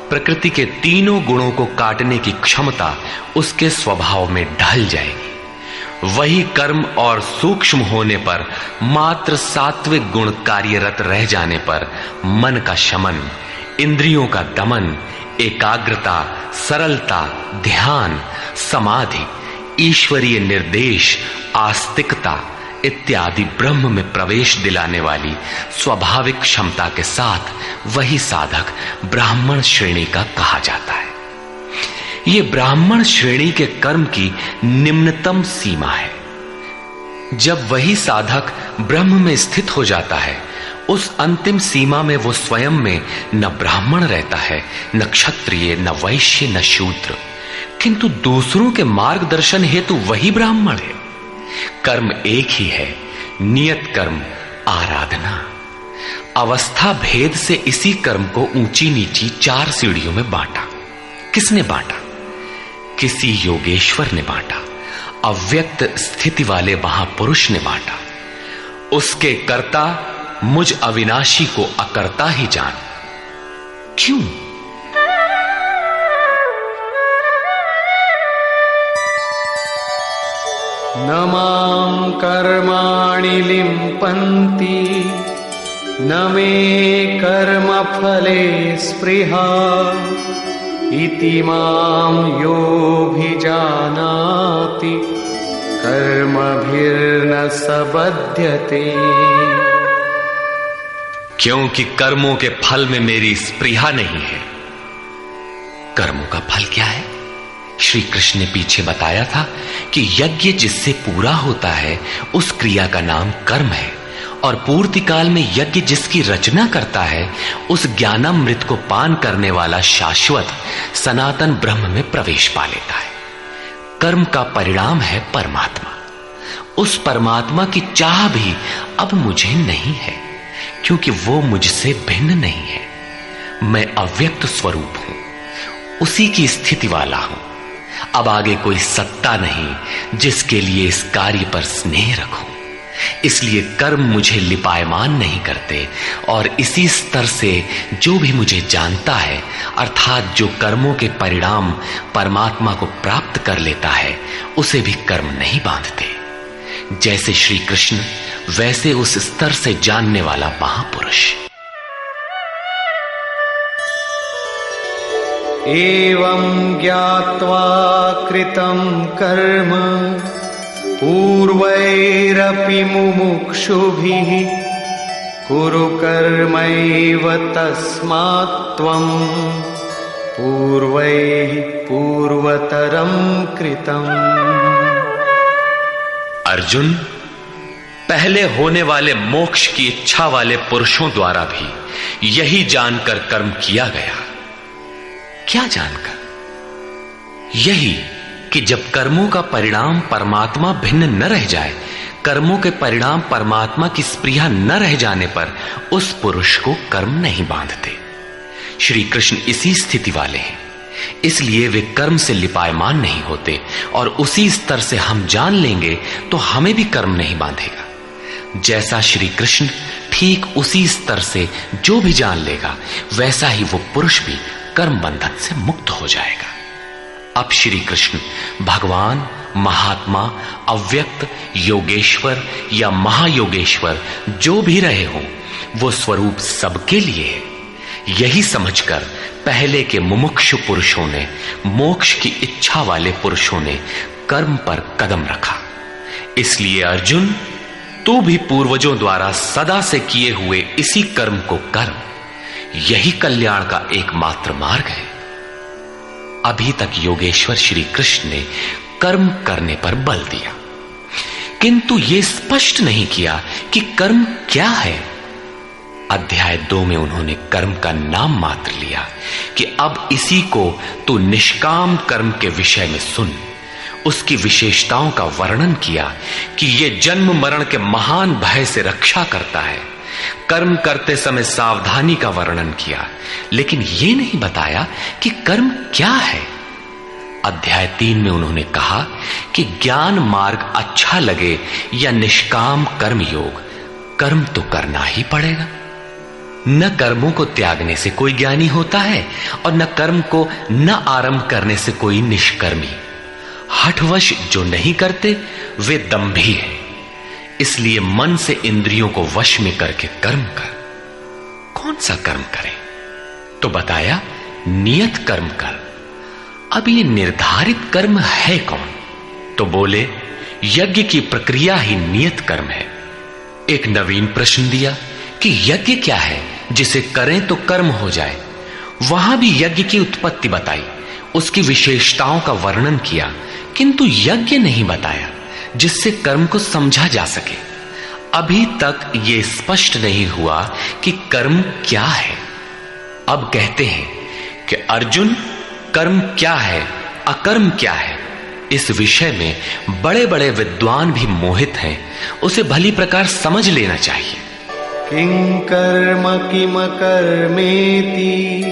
प्रकृति के तीनों गुणों को काटने की क्षमता उसके स्वभाव में ढल जाएगी। वही कर्म और सूक्ष्म होने पर मात्र सात्विक गुण कार्यरत रह जाने पर मन का शमन, इंद्रियों का दमन, एकाग्रता, सरलता, ध्यान, समाधि, ईश्वरीय निर्देश, आस्तिकता इत्यादि ब्रह्म में प्रवेश दिलाने वाली स्वाभाविक क्षमता के साथ वही साधक ब्राह्मण श्रेणी का कहा जाता है। ये ब्राह्मण श्रेणी के कर्म की निम्नतम सीमा है। जब वही साधक ब्रह्म में स्थित हो जाता है, उस अंतिम सीमा में वो स्वयं में न ब्राह्मण रहता है, न क्षत्रिय, न वैश्य, न शूद्र, किंतु दूसरों के मार्गदर्शन हेतु वही ब्राह्मण है। कर्म एक ही है, नियत कर्म, आराधना। अवस्था भेद से इसी कर्म को ऊंची नीची 4 सीढ़ियों में बांटा। किसने बांटा? किसी योगेश्वर ने बांटा, अव्यक्त स्थिति वाले महापुरुष ने बांटा। उसके कर्ता मुझ अविनाशी को अकर्ता ही जान। क्यों? न मां कर्माणि लिम्पन्ति न मे कर्मफले स्पृहा इति मां योऽभिजानाति कर्मभिर्न सबध्यते। क्योंकि कर्मों के फल में मेरी स्पृहा नहीं है। कर्मों का फल क्या है? श्री कृष्ण ने पीछे बताया था कि यज्ञ जिससे पूरा होता है उस क्रिया का नाम कर्म है, और पूर्ति काल में यज्ञ जिसकी रचना करता है उस ज्ञानामृत को पान करने वाला शाश्वत सनातन ब्रह्म में प्रवेश पा लेता है। कर्म का परिणाम है परमात्मा। उस परमात्मा की चाह भी अब मुझे नहीं है, क्योंकि वो मुझसे भिन्न नहीं है। मैं अव्यक्त स्वरूप हूं, उसी की स्थिति वाला हूं। अब आगे कोई सत्ता नहीं जिसके लिए इस कार्य पर स्नेह रखूं। इसलिए कर्म मुझे लिपायमान नहीं करते, और इसी स्तर से जो भी मुझे जानता है, अर्थात जो कर्मों के परिणाम परमात्मा को प्राप्त कर लेता है, उसे भी कर्म नहीं बांधते। जैसे श्री कृष्ण, वैसे उस स्तर से जानने वाला महापुरुष। एवं ज्ञात्वा कृतं कर्म पूर्वैरपि मुमुक्षुभिः कुरु कर्मैव तस्मात् त्वं पूर्वैः पूर्वतरं कृतम्। अर्जुन, पहले होने वाले मोक्ष की इच्छा वाले पुरुषों द्वारा भी यही जानकर कर्म किया गया। क्या जानकर? यही कि जब कर्मों का परिणाम परमात्मा भिन्न न रह जाए, कर्मों के परिणाम परमात्मा की स्पृहा न रह जाने पर उस पुरुष को कर्म नहीं बांधते। श्री कृष्ण इसी स्थिति वाले हैं, इसलिए वे कर्म से लिपायमान नहीं होते, और उसी स्तर से हम जान लेंगे तो हमें भी कर्म नहीं बांधेगा। जैसा श्री कृष्ण, ठीक उसी स्तर से जो भी जान लेगा, वैसा ही वो पुरुष भी कर्म बंधन से मुक्त हो जाएगा। अब श्री कृष्ण भगवान, महात्मा, अव्यक्त, योगेश्वर या महायोगेश्वर जो भी रहे हों, वो स्वरूप सबके लिए है। यही समझकर पहले के मुमुक्षु पुरुषों ने, मोक्ष की इच्छा वाले पुरुषों ने कर्म पर कदम रखा। इसलिए अर्जुन, तू भी पूर्वजों द्वारा सदा से किए हुए इसी कर्म को कर। यही कल्याण का एकमात्र मार्ग है। अभी तक योगेश्वर श्री कृष्ण ने कर्म करने पर बल दिया, किंतु यह स्पष्ट नहीं किया कि कर्म क्या है। अध्याय 2 में उन्होंने कर्म का नाम मात्र लिया कि अब इसी को तू निष्काम कर्म के विषय में सुन। उसकी विशेषताओं का वर्णन किया कि यह जन्म मरण के महान भय से रक्षा करता है। कर्म करते समय सावधानी का वर्णन किया, लेकिन यह नहीं बताया कि कर्म क्या है। अध्याय 3 में उन्होंने कहा कि ज्ञान मार्ग अच्छा लगे या निष्काम कर्म योग, कर्म तो करना ही पड़ेगा। न कर्मों को त्यागने से कोई ज्ञानी होता है, और न कर्म को न आरंभ करने से कोई निष्कर्मी। हठवश जो नहीं करते वे दंभी हैं। इसलिए मन से इंद्रियों को वश में करके कर्म कर। कौन सा कर्म करें? तो बताया नियत कर्म कर। अब ये निर्धारित कर्म है कौन? तो बोले यज्ञ की प्रक्रिया ही नियत कर्म है। एक नवीन प्रश्न दिया कि यज्ञ क्या है जिसे करें तो कर्म हो जाए। वहां भी यज्ञ की उत्पत्ति बताई, उसकी विशेषताओं का वर्णन किया, किंतु यज्ञ नहीं बताया जिससे कर्म को समझा जा सके। अभी तक ये स्पष्ट नहीं हुआ कि कर्म क्या है। अब कहते हैं कि अर्जुन, कर्म क्या है, अकर्म क्या है, इस विषय में बड़े बड़े विद्वान भी मोहित हैं। उसे भली प्रकार समझ लेना चाहिए। किं कर्म किम कर्मेति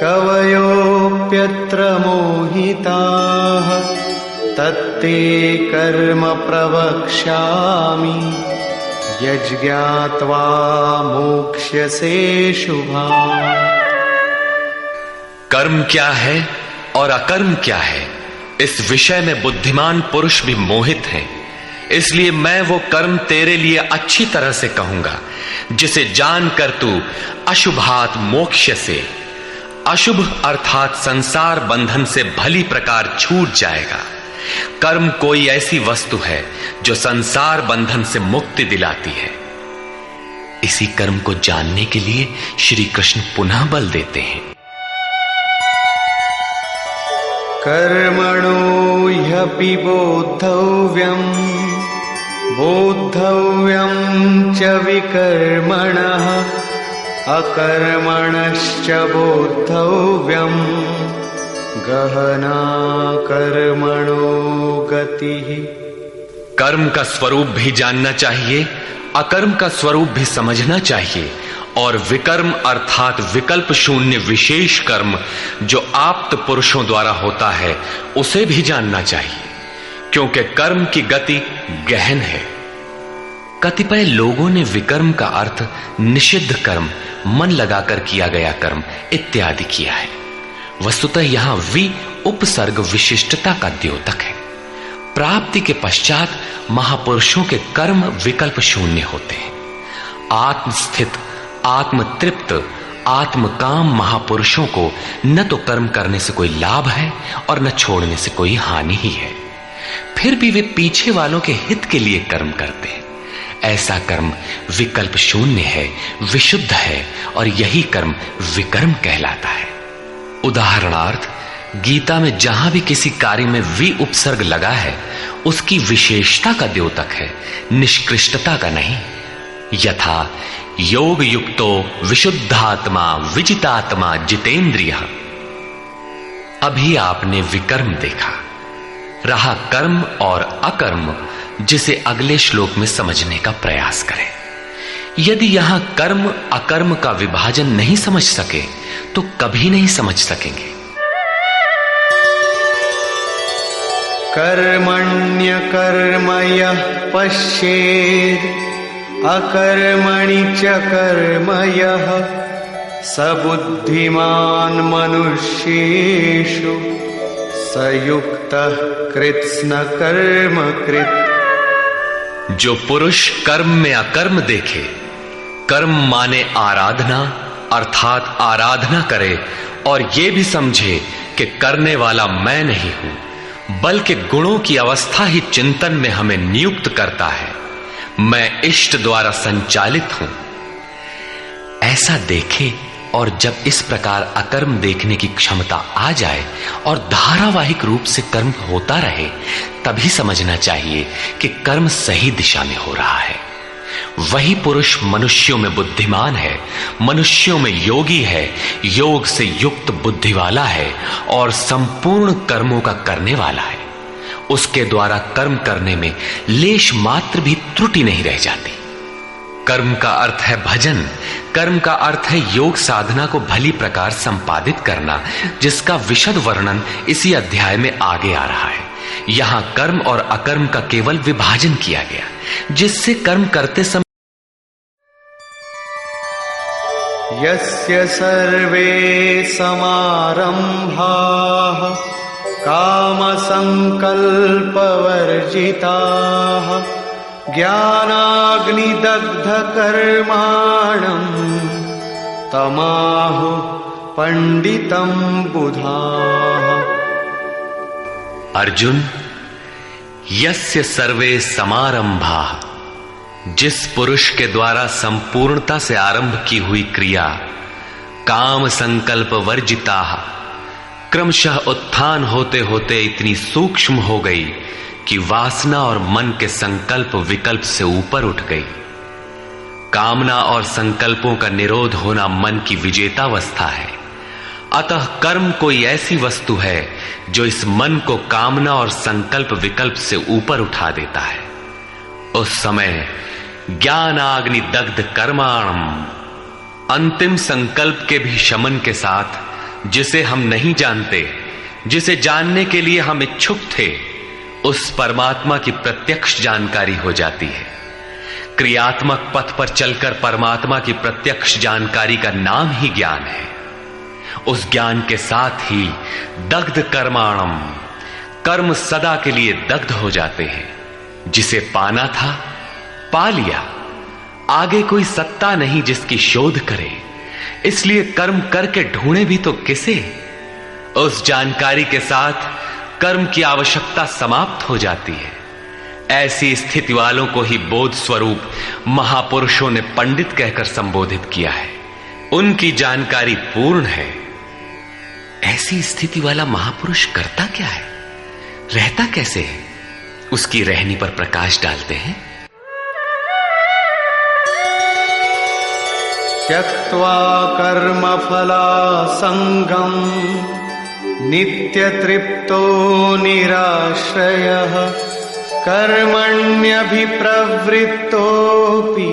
कवयोप्यत्र मोहिताः तत्ते कर्म प्रवक्ष्यामि यज्ञात्वा मोक्ष्यसे शुभात्। कर्म क्या है और अकर्म क्या है, इस विषय में बुद्धिमान पुरुष भी मोहित हैं। इसलिए मैं वो कर्म तेरे लिए अच्छी तरह से कहूंगा जिसे जानकर तू अशुभात मोक्ष से, अशुभ अर्थात संसार बंधन से भली प्रकार छूट जाएगा। कर्म कोई ऐसी वस्तु है जो संसार बंधन से मुक्ति दिलाती है। इसी कर्म को जानने के लिए श्री कृष्ण पुनः बल देते हैं। कर्मणो ह्यपि बोद्धव्यम् च विकर्मणः अकर्मणश्च बोद्धव्यम् गहना कर्मणो गतिः। कर्म का स्वरूप भी जानना चाहिए, अकर्म का स्वरूप भी समझना चाहिए, और विकर्म अर्थात विकल्प शून्य विशेष कर्म जो आप्त पुरुषों द्वारा होता है उसे भी जानना चाहिए, क्योंकि कर्म की गति गहन है। कतिपय लोगों ने विकर्म का अर्थ निषिद्ध कर्म, मन लगाकर किया गया कर्म इत्यादि किया है। वस्तुतः यहां वि उपसर्ग विशिष्टता का द्योतक है। प्राप्ति के पश्चात महापुरुषों के कर्म विकल्प शून्य होते हैं। आत्मस्थित, आत्मतृप्त, आत्मकाम महापुरुषों को न तो कर्म करने से कोई लाभ है और न छोड़ने से कोई हानि ही है। फिर भी वे पीछे वालों के हित के लिए कर्म करते हैं। ऐसा कर्म विकल्प शून्य है, विशुद्ध है, और यही कर्म विकर्म कहलाता है। उदाहरणार्थ, गीता में जहां भी किसी कार्य में वि उपसर्ग लगा है उसकी विशेषता का द्योतक है, निष्कृष्टता का नहीं। यथा योग युक्तो विशुद्धात्मा विजितात्मा जितेंद्रिय। अभी आपने विकर्म देखा, रहा कर्म और अकर्म, जिसे अगले श्लोक में समझने का प्रयास करें। यदि यहां कर्म अकर्म का विभाजन नहीं समझ सके तो कभी नहीं समझ सकेंगे। कर्मण्यकर्म यः पश्येत् अकर्मणि च कर्म यः स बुद्धिमान् मनुष्येषु स युक्तः कृत्स्न कर्म कृत्। जो पुरुष कर्म में अकर्म देखे, कर्म माने आराधना अर्थात आराधना करे, और ये भी समझे कि करने वाला मैं नहीं हूं बल्कि गुणों की अवस्था ही चिंतन में हमें नियुक्त करता है, मैं इष्ट द्वारा संचालित हूं, ऐसा देखे। और जब इस प्रकार अकर्म देखने की क्षमता आ जाए और धारावाहिक रूप से कर्म होता रहे, तभी समझना चाहिए कि कर्म सही दिशा में हो रहा है। वही पुरुष मनुष्यों में बुद्धिमान है, मनुष्यों में योगी है, योग से युक्त बुद्धि वाला है और संपूर्ण कर्मों का करने वाला है। उसके द्वारा कर्म करने में लेश मात्र भी त्रुटि नहीं रह जाती। कर्म का अर्थ है भजन, कर्म का अर्थ है योग साधना को भली प्रकार संपादित करना, जिसका विशद वर्णन इसी अध्याय में आगे आ रहा है। यहां कर्म और अकर्म का केवल विभाजन किया गया, जिससे कर्म करते समय यस्य सर्वे समारंभाः कामसंकल्पवर्जिताः ज्ञानाग्निदग्धकर्माणम् तमाहुः पंडितं बुधाः। अर्जुन, यस्य सर्वे समारंभाः, जिस पुरुष के द्वारा संपूर्णता से आरंभ की हुई क्रिया काम संकल्प वर्जिता, क्रमशः उत्थान होते होते इतनी सूक्ष्म हो गई कि वासना और मन के संकल्प विकल्प से ऊपर उठ गई। कामना और संकल्पों का निरोध होना मन की विजेतावस्था है। अतः कर्म कोई ऐसी वस्तु है जो इस मन को कामना और संकल्प विकल्प से ऊपर उठा देता है। उस समय ज्ञानाग्नि दग्ध कर्माणम, अंतिम संकल्प के भी शमन के साथ जिसे हम नहीं जानते, जिसे जानने के लिए हम इच्छुक थे, उस परमात्मा की प्रत्यक्ष जानकारी हो जाती है। क्रियात्मक पथ पर चलकर परमात्मा की प्रत्यक्ष जानकारी का नाम ही ज्ञान है। उस ज्ञान के साथ ही दग्ध कर्माणम, कर्म सदा के लिए दग्ध हो जाते हैं। जिसे पाना था पा लिया, आगे कोई सत्ता नहीं जिसकी शोध करे, इसलिए कर्म करके ढूंढे भी तो किसे। उस जानकारी के साथ कर्म की आवश्यकता समाप्त हो जाती है। ऐसी स्थिति वालों को ही बोध स्वरूप महापुरुषों ने पंडित कहकर संबोधित किया है। उनकी जानकारी पूर्ण है। ऐसी स्थिति वाला महापुरुष करता क्या है, रहता कैसे है, उसकी रहनी पर प्रकाश डालते हैं। त्यक्त्वा कर्मफलासंगम नित्यतृप्तो निराश्रयः कर्मण्यभिप्रवृत्तोऽपि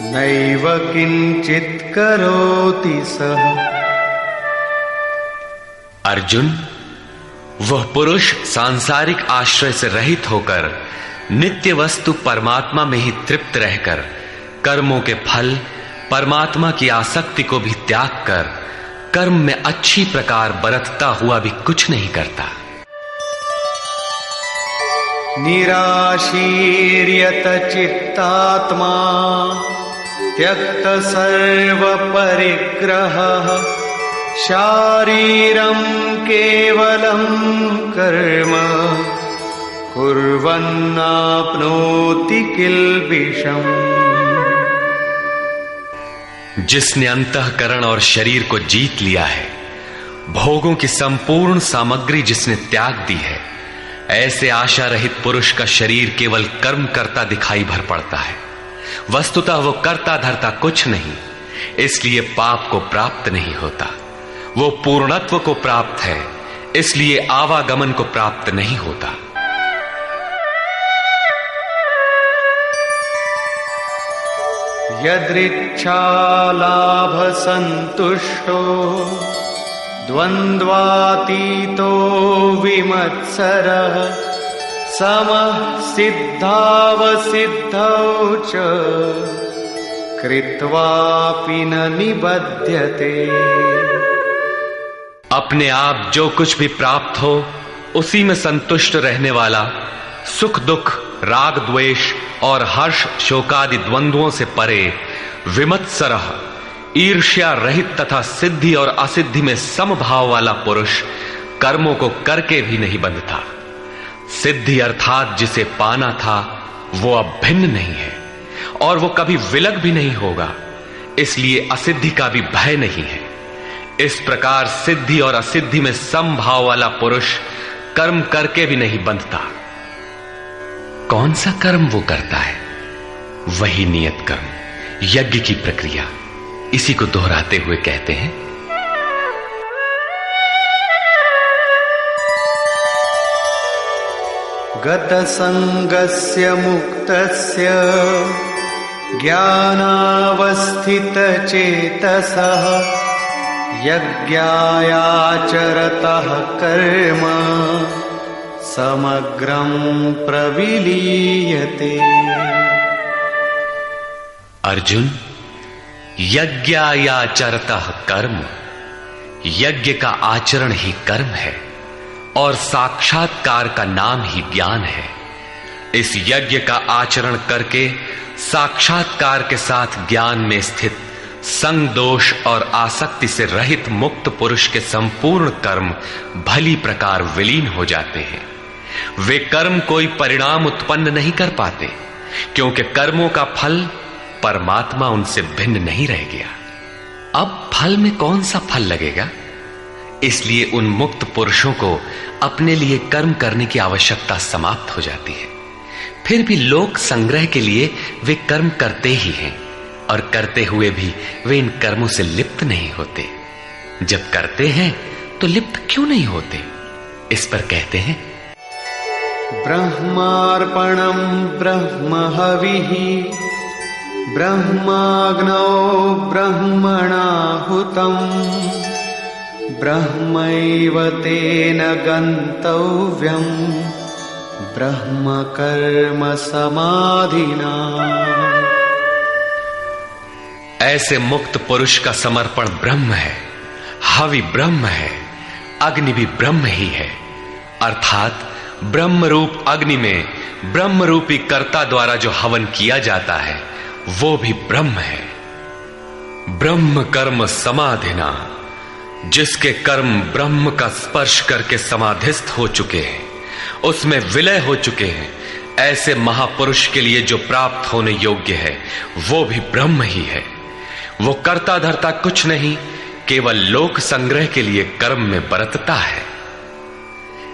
नैव किंचित् करोति सः। अर्जुन, वह पुरुष सांसारिक आश्रय से रहित होकर नित्य वस्तु परमात्मा में ही तृप्त रहकर कर्मों के फल परमात्मा की आसक्ति को भी त्याग कर कर्म में अच्छी प्रकार बरतता हुआ भी कुछ नहीं करता। निराशीर्यत चित्तात्मा त्यक्त सर्व परिग्रहः शारीरं केवलं कर्म कुर्वन्नाप्नोति किल्बिषम्। जिसने अंतःकरण और शरीर को जीत लिया है, भोगों की संपूर्ण सामग्री जिसने त्याग दी है, ऐसे आशा रहित पुरुष का शरीर केवल कर्म करता दिखाई भर पड़ता है। वस्तुतः वो करता धरता कुछ नहीं, इसलिए पाप को प्राप्त नहीं होता। वो पूर्णत्व को प्राप्त है, इसलिए आवागमन को प्राप्त नहीं होता। यदृच्छालाभ संतुष्टो द्वन्द्वातीतो विमत्सरः समः सिद्धावसिद्धौ च कृत्वापि न निबध्यते। अपने आप जो कुछ भी प्राप्त हो उसी में संतुष्ट रहने वाला, सुख दुख राग द्वेष और हर्ष शोकादि द्वंद्वों से परे, विमत्सरः ईर्ष्या रहित तथा सिद्धि और असिद्धि में समभाव वाला पुरुष कर्मों को करके भी नहीं बंधता। सिद्धि अर्थात जिसे पाना था वो अब भिन्न नहीं है और वो कभी विलग भी नहीं होगा, इसलिए असिद्धि का भी भय नहीं है। इस प्रकार सिद्धि और असिद्धि में समभाव वाला पुरुष कर्म करके भी नहीं बंधता। कौन सा कर्म वो करता है? वही नियत कर्म, यज्ञ की प्रक्रिया। इसी को दोहराते हुए कहते हैं, गत संगस्य मुक्तस्य ज्ञानावस्थित चेतसः यज्ञायाचरतः कर्म समग्रं प्रविलीयते। अर्जुन, यज्ञायाचरतः कर्म, यज्ञ का आचरण ही कर्म है और साक्षात्कार का नाम ही ज्ञान है। इस यज्ञ का आचरण करके साक्षात्कार के साथ ज्ञान में स्थित संग दोष और आसक्ति से रहित मुक्त पुरुष के संपूर्ण कर्म भली प्रकार विलीन हो जाते हैं। वे कर्म कोई परिणाम उत्पन्न नहीं कर पाते, क्योंकि कर्मों का फल परमात्मा उनसे भिन्न नहीं रह गया। अब फल में कौन सा फल लगेगा, इसलिए उन मुक्त पुरुषों को अपने लिए कर्म करने की आवश्यकता समाप्त हो जाती है। फिर भी लोक संग्रह के लिए वे कर्म करते ही हैं और करते हुए भी वे इन कर्मों से लिप्त नहीं होते। जब करते हैं तो लिप्त क्यों नहीं होते? इस पर कहते हैं, ब्रह्मार्पणं ब्रह्महविः ब्रह्माग्नौ ब्रह्मणाहुतं ब्रह्मैव तेन गन्तव्यं ब्रह्म कर्म समाधिना। ऐसे मुक्त पुरुष का समर्पण ब्रह्म है, हवि ब्रह्म है, अग्नि भी ब्रह्म ही है। अर्थात ब्रह्म रूप अग्नि में ब्रह्म रूपी कर्ता द्वारा जो हवन किया जाता है वो भी ब्रह्म है। ब्रह्म कर्म समाधिना, जिसके कर्म ब्रह्म का स्पर्श करके समाधिस्थ हो चुके हैं, उसमें विलय हो चुके हैं, ऐसे महापुरुष के लिए जो प्राप्त होने योग्य है वो भी ब्रह्म ही है। वो कर्ता धर्ता कुछ नहीं, केवल लोक संग्रह के लिए कर्म में बरतता है।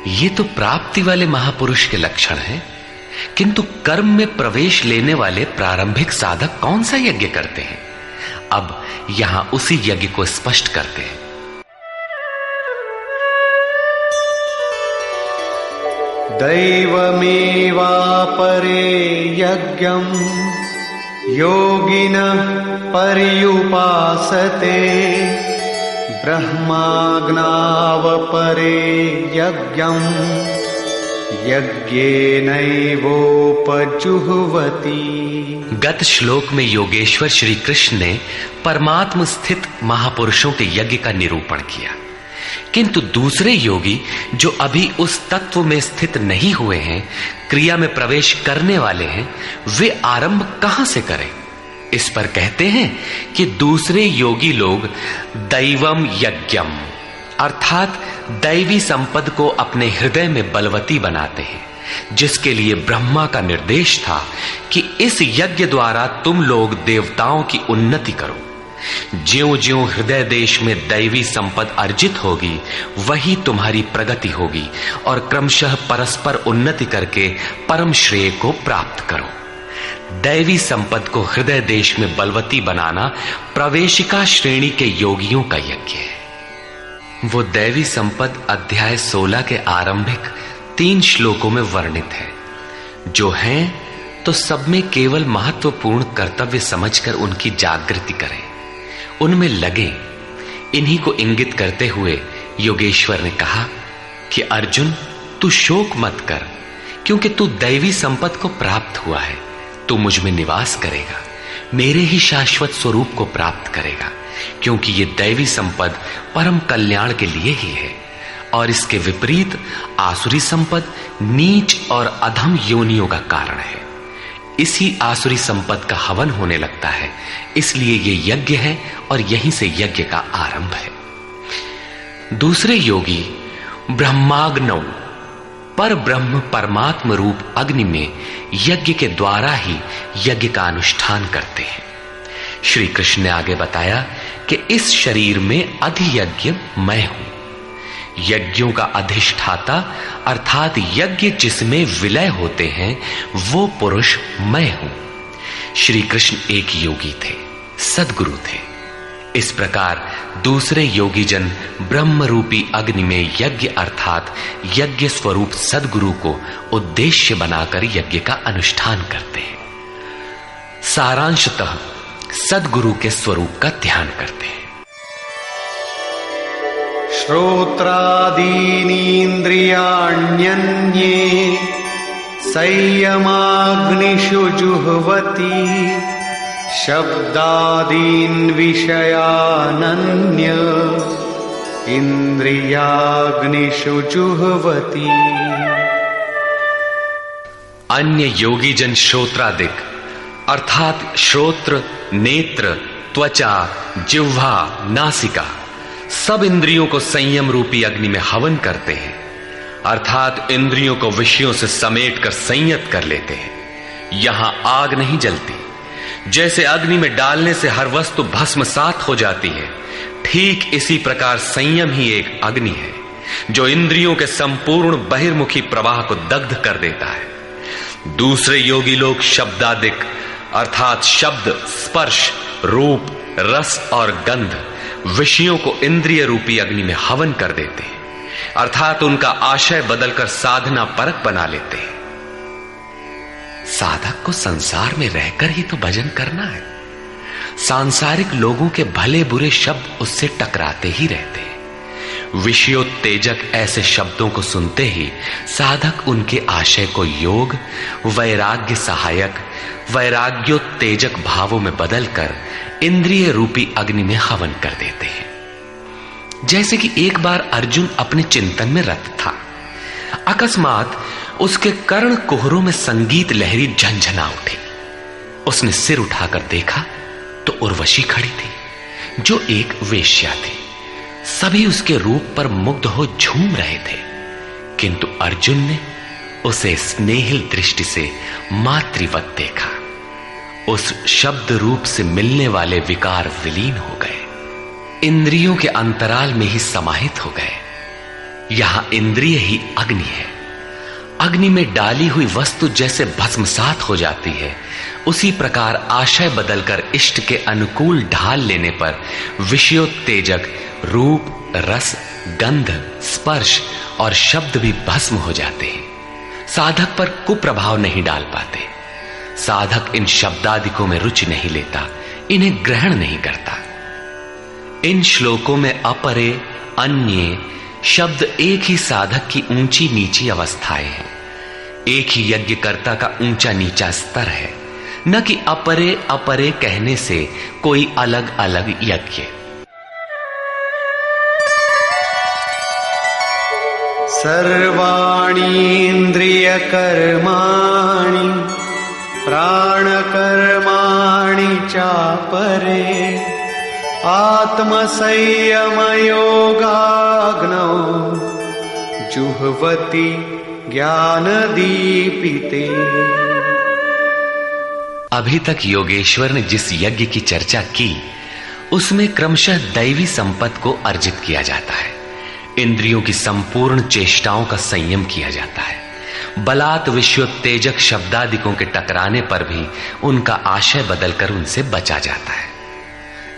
ये तो प्राप्ति वाले महापुरुष के लक्षण हैं, किंतु कर्म में प्रवेश लेने वाले प्रारंभिक साधक कौन सा यज्ञ करते हैं? अब यहां उसी यज्ञ को स्पष्ट करते हैं। दैवमेवापरे यज्ञं योगिनः पर्युपासते ब्रह्माग्नावपरे यज्ञं यज्ञेनैवोपजुह्वति। गत श्लोक में योगेश्वर श्री कृष्ण ने परमात्म स्थित महापुरुषों के यज्ञ का निरूपण किया, किंतु दूसरे योगी जो अभी उस तत्व में स्थित नहीं हुए हैं, क्रिया में प्रवेश करने वाले हैं, वे आरंभ कहां से करें? इस पर कहते हैं कि दूसरे योगी लोग दैवम यज्ञम अर्थात दैवी संपद को अपने हृदय में बलवती बनाते हैं, जिसके लिए ब्रह्मा का निर्देश था कि इस यज्ञ द्वारा तुम लोग देवताओं की उन्नति करो। ज्यों ज्यों हृदय देश में दैवी संपद अर्जित होगी, वही तुम्हारी प्रगति होगी और क्रमशः परस्पर उन्नति करके परम श्रेय को प्राप्त करो। दैवी संपद को हृदय देश में बलवती बनाना प्रवेशिका श्रेणी के योगियों का यज्ञ है। वो दैवी संपद अध्याय 16 के आरंभिक 3 श्लोकों में वर्णित है। जो हैं तो सब में केवल महत्वपूर्ण कर्तव्य समझकर उनकी जागृति करें, उनमें लगे। इन्हीं को इंगित करते हुए योगेश्वर ने कहा कि अर्जुन, तू शोक मत कर, क्योंकि तू दैवी संपद को प्राप्त हुआ है। तू मुझ में निवास करेगा, मेरे ही शाश्वत स्वरूप को प्राप्त करेगा, क्योंकि ये दैवी संपद परम कल्याण के लिए ही है। और इसके विपरीत आसुरी संपद नीच और अधम योनियों का कारण है। इसी आसुरी संपद का हवन होने लगता है, इसलिए ये यज्ञ है और यहीं से यज्ञ का आरंभ है। दूसरे योगी ब्रह्माग्नौ पर ब्रह्म परमात्म रूप अग्नि में यज्ञ के द्वारा ही यज्ञ का अनुष्ठान करते हैं। श्री कृष्ण ने आगे बताया कि इस शरीर में अधियज्ञ मैं हूं। यज्ञों का अधिष्ठाता अर्थात यज्ञ जिसमें विलय होते हैं वो पुरुष मैं हूं। श्री कृष्ण एक योगी थे, सद्गुरु थे। इस प्रकार दूसरे योगी जन ब्रह्म रूपी अग्नि में यज्ञ अर्थात यज्ञ स्वरूप सद्गुरु को उद्देश्य बनाकर यज्ञ का अनुष्ठान करते हैं। सारांशतः सद्गुरु के स्वरूप का ध्यान करते हैं। श्रोत्रादीनीन्द्रियाण्यन्ये संयमाग्निषु जुह्वति शब्दादीन् विषयानन्य इंद्रियाग्निषु जुह्वति। अन्य योगी जन श्रोत्रादिक अर्थात श्रोत्र, नेत्र, त्वचा, जिह्वा, नासिका सब इंद्रियों को संयम रूपी अग्नि में हवन करते हैं, अर्थात इंद्रियों को विषयों से समेट कर संयत कर लेते हैं। यहां आग नहीं जलती। जैसे अग्नि में डालने से हर वस्तु भस्मसात हो जाती है, ठीक इसी प्रकार संयम ही एक अग्नि है जो इंद्रियों के संपूर्ण बहिर्मुखी प्रवाह को दग्ध कर देता है। दूसरे योगी लोग शब्दादिक अर्थात शब्द, स्पर्श, रूप, रस और गंध विषयों को इंद्रिय रूपी अग्नि में हवन कर देते हैं, अर्थात उनका आशय बदलकर साधना परक बना लेते हैं। साधक को संसार में रहकर ही तो भजन करना है। सांसारिक लोगों के भले बुरे शब्द उससे टकराते ही रहते हैं। विषयोत्तेजक ऐसे शब्दों को सुनते ही साधक उनके आशय को योग, वैराग्य सहायक, वैराग्योत्तेजक भावों में बदलकर इंद्रिय रूपी अग्नि में हवन कर देते हैं। जैसे कि एक बार अर्जुन अपने चिंतन में रत था, अकस्मात उसके कर्ण कुहरों में संगीत लहरी झंझना उठी। उसने सिर उठाकर देखा तो उर्वशी खड़ी थी, जो एक वेश्या थी। सभी उसके रूप पर मुग्ध हो झूम रहे थे, किंतु अर्जुन ने उसे स्नेहिल दृष्टि से मातृवत देखा। उस शब्द रूप से मिलने वाले विकार विलीन हो गए, इंद्रियों के अंतराल में ही समाहित हो गए। यहां इंद्रिय ही अग्नि है। अग्नि में डाली हुई वस्तु जैसे भस्मसात हो जाती है, उसी प्रकार आशय बदलकर इष्ट के अनुकूल ढाल लेने पर विषयोत्तेजक रूप, रस, गंध, स्पर्श और शब्द भी भस्म हो जाते हैं। साधक पर कुप्रभाव नहीं डाल पाते। साधक इन शब्दादिकों में रुचि नहीं लेता, इन्हें ग्रहण नहीं करता। इन श्लोकों में अपरे, अन्य शब्द एक ही साधक की ऊंची नीची अवस्थाएं हैं। एक ही यज्ञकर्ता का ऊंचा नीचा स्तर है, न कि अपरे अपरे कहने से कोई अलग अलग यज्ञ। सर्वाणि इंद्रिय कर्माणि प्राणकर्माणि चापरे आत्मसंयम योगाग्नौ जुह्वति ज्ञान दीपिते। अभी तक योगेश्वर ने जिस यज्ञ की चर्चा की, उसमें क्रमशः दैवी संपत्ति को अर्जित किया जाता है। इंद्रियों की संपूर्ण चेष्टाओं का संयम किया जाता है। बलात् विषयोत्तेजक शब्दादिकों के टकराने पर भी उनका आशय बदलकर उनसे बचा जाता है।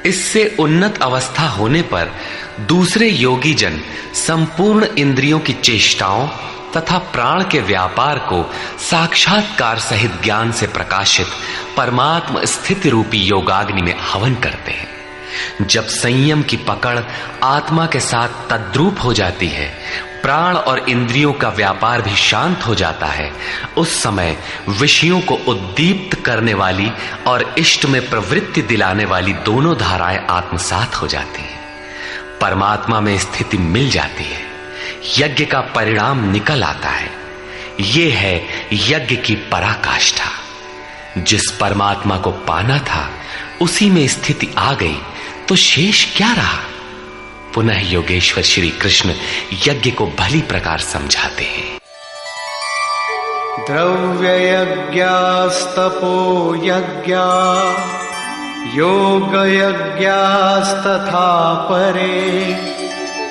इससे उन्नत अवस्था होने पर दूसरे योगी जन संपूर्ण इंद्रियों की चेष्टाओं तथा प्राण के व्यापार को साक्षात्कार सहित ज्ञान से प्रकाशित परमात्म स्थिति रूपी योगाग्नि में हवन करते हैं। जब संयम की पकड़ आत्मा के साथ तद्रूप हो जाती है, प्राण और इंद्रियों का व्यापार भी शांत हो जाता है, उस समय विषयों को उद्दीप्त करने वाली और इष्ट में प्रवृत्ति दिलाने वाली दोनों धाराएं आत्मसात हो जाती हैं। परमात्मा में स्थिति मिल जाती है, यज्ञ का परिणाम निकल आता है। ये है यज्ञ की पराकाष्ठा। जिस परमात्मा को पाना था उसी में स्थिति आ गई तो शेष क्या रहा। पुनः योगेश्वर श्री कृष्ण यज्ञ को भली प्रकार समझाते हैं। द्रव्य यज्ञास्तपो यज्ञा योग यज्ञास्तथा परे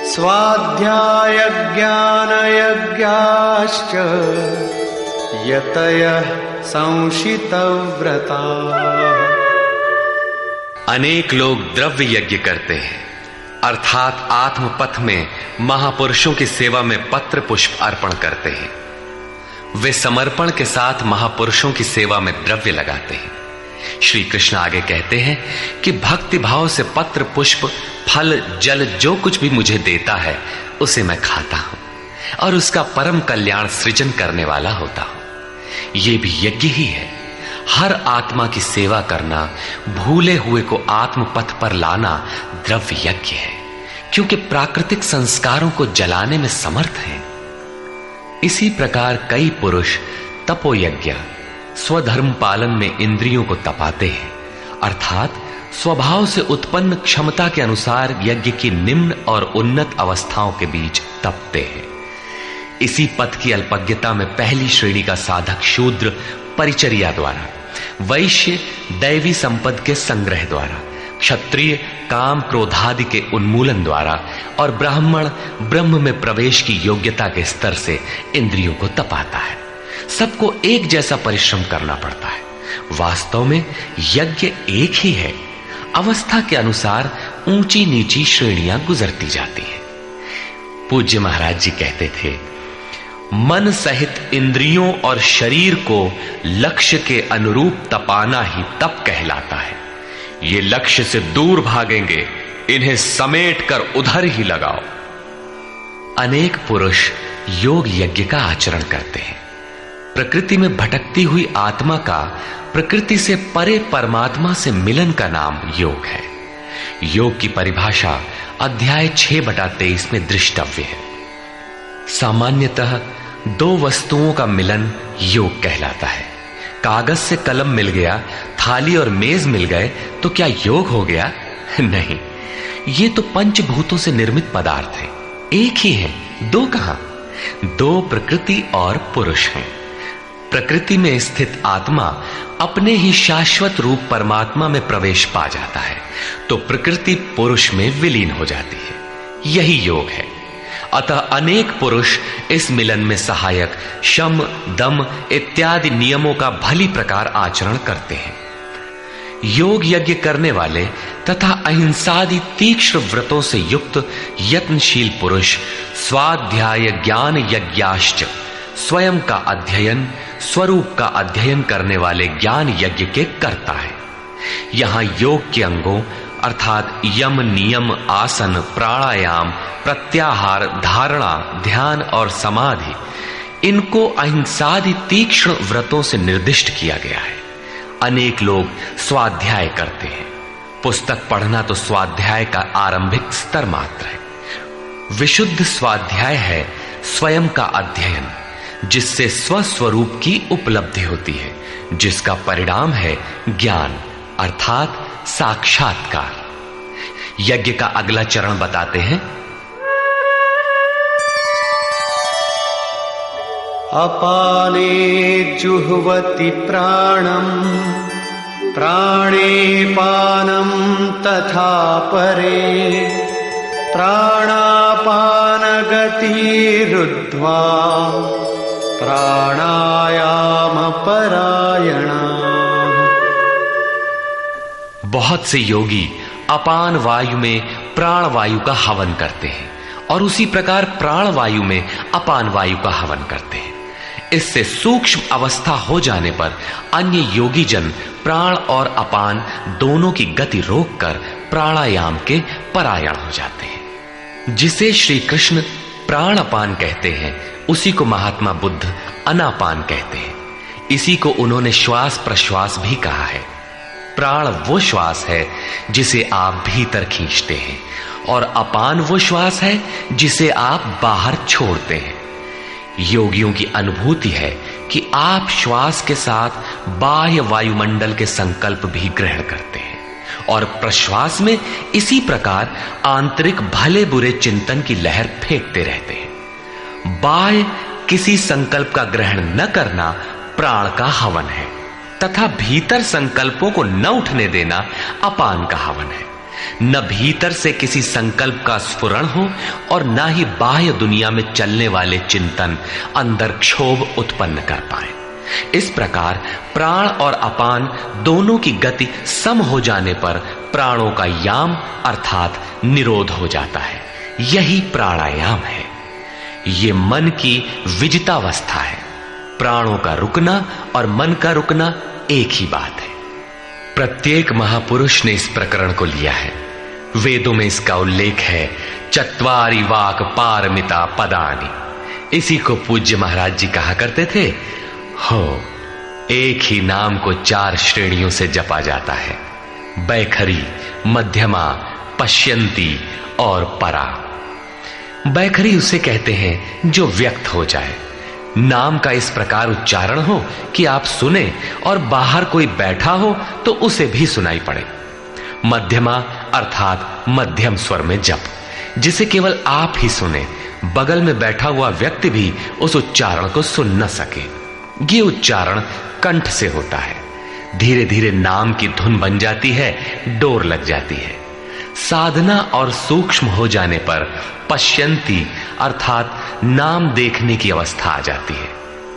स्वाध्याय ज्ञान यज्ञाश्च यतयः संशितव्रता। अनेक लोग द्रव्य यज्ञ करते हैं, अर्थात आत्मपथ में महापुरुषों की सेवा में पत्र पुष्प अर्पण करते हैं। वे समर्पण के साथ महापुरुषों की सेवा में द्रव्य लगाते हैं। श्री कृष्ण आगे कहते हैं कि भक्ति भाव से पत्र पुष्प फल जल जो कुछ भी मुझे देता है उसे मैं खाता हूं और उसका परम कल्याण सृजन करने वाला होता हूं। यह भी यज्ञ ही है। हर आत्मा की सेवा करना, भूले हुए को आत्म पथ पर लाना द्रव्य यज्ञ है, क्योंकि प्राकृतिक संस्कारों को जलाने में समर्थ हैं। इसी प्रकार कई पुरुष तपोयज्ञ, स्वधर्म पालन में इंद्रियों को तपाते हैं, अर्थात स्वभाव से उत्पन्न क्षमता के अनुसार यज्ञ की निम्न और उन्नत अवस्थाओं के बीच तपते हैं। इसी पथ की अल्पज्ञता में पहली श्रेणी का साधक शूद्र परिचर्या द्वारा, वैश्य दैवी संपद के संग्रह द्वारा, क्षत्रिय काम क्रोधादि के उन्मूलन द्वारा और ब्राह्मण ब्रह्म में प्रवेश की योग्यता के स्तर से इंद्रियों को तपाता है। सबको एक जैसा परिश्रम करना पड़ता है। वास्तव में यज्ञ एक ही है, अवस्था के अनुसार ऊंची नीची श्रेणियां गुजरती जाती है। पूज्य महाराज जी कहते थे, मन सहित इंद्रियों और शरीर को लक्ष्य के अनुरूप तपाना ही तप कहलाता है। ये लक्ष्य से दूर भागेंगे, इन्हें समेट कर उधर ही लगाओ। अनेक पुरुष योग यज्ञ का आचरण करते हैं। प्रकृति में भटकती हुई आत्मा का प्रकृति से परे परमात्मा से मिलन का नाम योग है। योग की परिभाषा अध्याय 6/23 में दृष्टव्य है। सामान्यतः दो वस्तुओं का मिलन योग कहलाता है। कागज से कलम मिल गया, थाली और मेज मिल गए तो क्या योग हो गया? नहीं, ये तो पंचभूतों से निर्मित पदार्थ हैं, एक ही हैं, दो कहां? दो प्रकृति और पुरुष हैं। प्रकृति में स्थित आत्मा अपने ही शाश्वत रूप परमात्मा में प्रवेश पा जाता है तो प्रकृति पुरुष में विलीन हो जाती है। यही योग है। अतः अनेक पुरुष इस मिलन में सहायक शम, दम इत्यादि नियमों का भली प्रकार आचरण करते हैं। योग यज्ञ करने वाले तथा अहिंसादि तीक्ष्ण व्रतों से युक्त यत्नशील पुरुष स्वाध्याय ज्ञान यज्ञाश्च, स्वयं का अध्ययन, स्वरूप का अध्ययन करने वाले ज्ञान यज्ञ के करता है। यहां योग के अंगों अर्थात यम, नियम, आसन, प्राणायाम, प्रत्याहार, धारणा, ध्यान और समाधि, इनको अहिंसादि तीक्ष्ण व्रतों से निर्दिष्ट किया गया है। अनेक लोग स्वाध्याय करते हैं। पुस्तक पढ़ना तो स्वाध्याय का आरंभिक स्तर मात्र है। विशुद्ध स्वाध्याय है स्वयं का अध्ययन, जिससे स्वस्वरूप की उपलब्धि होती है, जिसका परिणाम है ज्ञान अर्थात साक्षात्कार। यज्ञ का अगला चरण बताते हैं। अपाने जुह्वति प्राणं, प्राणे पानं तथा परे, प्राणापान गतिरुद्ध्वा प्राणायाम परायणा। बहुत से योगी अपान वायु में प्राण वायु का हवन करते हैं और उसी प्रकार प्राण वायु में अपान वायु का हवन करते हैं। इससे सूक्ष्म अवस्था हो जाने पर अन्य योगी जन प्राण और अपान दोनों की गति रोककर प्राणायाम के परायण हो जाते हैं। जिसे श्री कृष्ण प्राण अपान कहते हैं, उसी को महात्मा बुद्ध अनापान कहते हैं। इसी को उन्होंने श्वास प्रश्वास भी कहा है। प्राण वो श्वास है जिसे आप भीतर खींचते हैं और अपान वो श्वास है जिसे आप बाहर छोड़ते हैं। योगियों की अनुभूति है कि आप श्वास के साथ बाह्य वायुमंडल के संकल्प भी ग्रहण करते हैं और प्रश्वास में इसी प्रकार आंतरिक भले बुरे चिंतन की लहर फेंकते रहते हैं। बाह्य किसी संकल्प का ग्रहण न करना प्राण का हवन है तथा भीतर संकल्पों को न उठने देना अपान का हवन है। न भीतर से किसी संकल्प का स्फुरण हो और न ही बाह्य दुनिया में चलने वाले चिंतन अंदर क्षोभ उत्पन्न कर पाए। इस प्रकार प्राण और अपान दोनों की गति सम हो जाने पर प्राणों का याम अर्थात निरोध हो जाता है। यही प्राणायाम है। ये मन की विजितावस्था है। प्राणों का रुकना और मन का रुकना एक ही बात है। प्रत्येक महापुरुष ने इस प्रकरण को लिया है। वेदों में इसका उल्लेख है, चत्वारि वाक पारमिता पदानि। इसी को पूज्य महाराज जी कहा करते थे। हो, एक ही नाम को 4 श्रेणियों से जपा जाता है, बैखरी, मध्यमा, पश्यंती और परा। बैखरी उसे कहते हैं जो व्यक्त हो जाए, नाम का इस प्रकार उच्चारण हो कि आप सुने और बाहर कोई बैठा हो तो उसे भी सुनाई पड़े। मध्यमा अर्थात मध्यम स्वर में जप, जिसे केवल आप ही सुने, बगल में बैठा हुआ व्यक्ति भी उस उच्चारण को सुन न सके। ये उच्चारण कंठ से होता है। धीरे धीरे नाम की धुन बन जाती है, डोर लग जाती है। साधना और सूक्ष्म हो जाने पर पश्यंती अर्थात नाम देखने की अवस्था आ जाती है।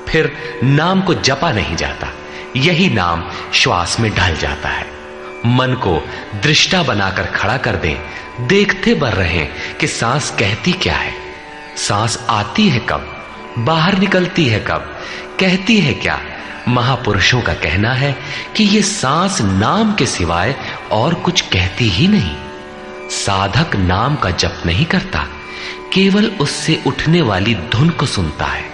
फिर नाम को जपा नहीं जाता, यही नाम श्वास में ढल जाता है। मन को दृष्टा बनाकर खड़ा कर दें, देखते बर रहे कि सांस कहती क्या है, सांस आती है कब, बाहर निकलती है कब, कहती है क्या। महापुरुषों का कहना है कि ये सांस नाम के सिवाय और कुछ कहती ही नहीं। साधक नाम का जप नहीं करता, केवल उससे उठने वाली धुन को सुनता है,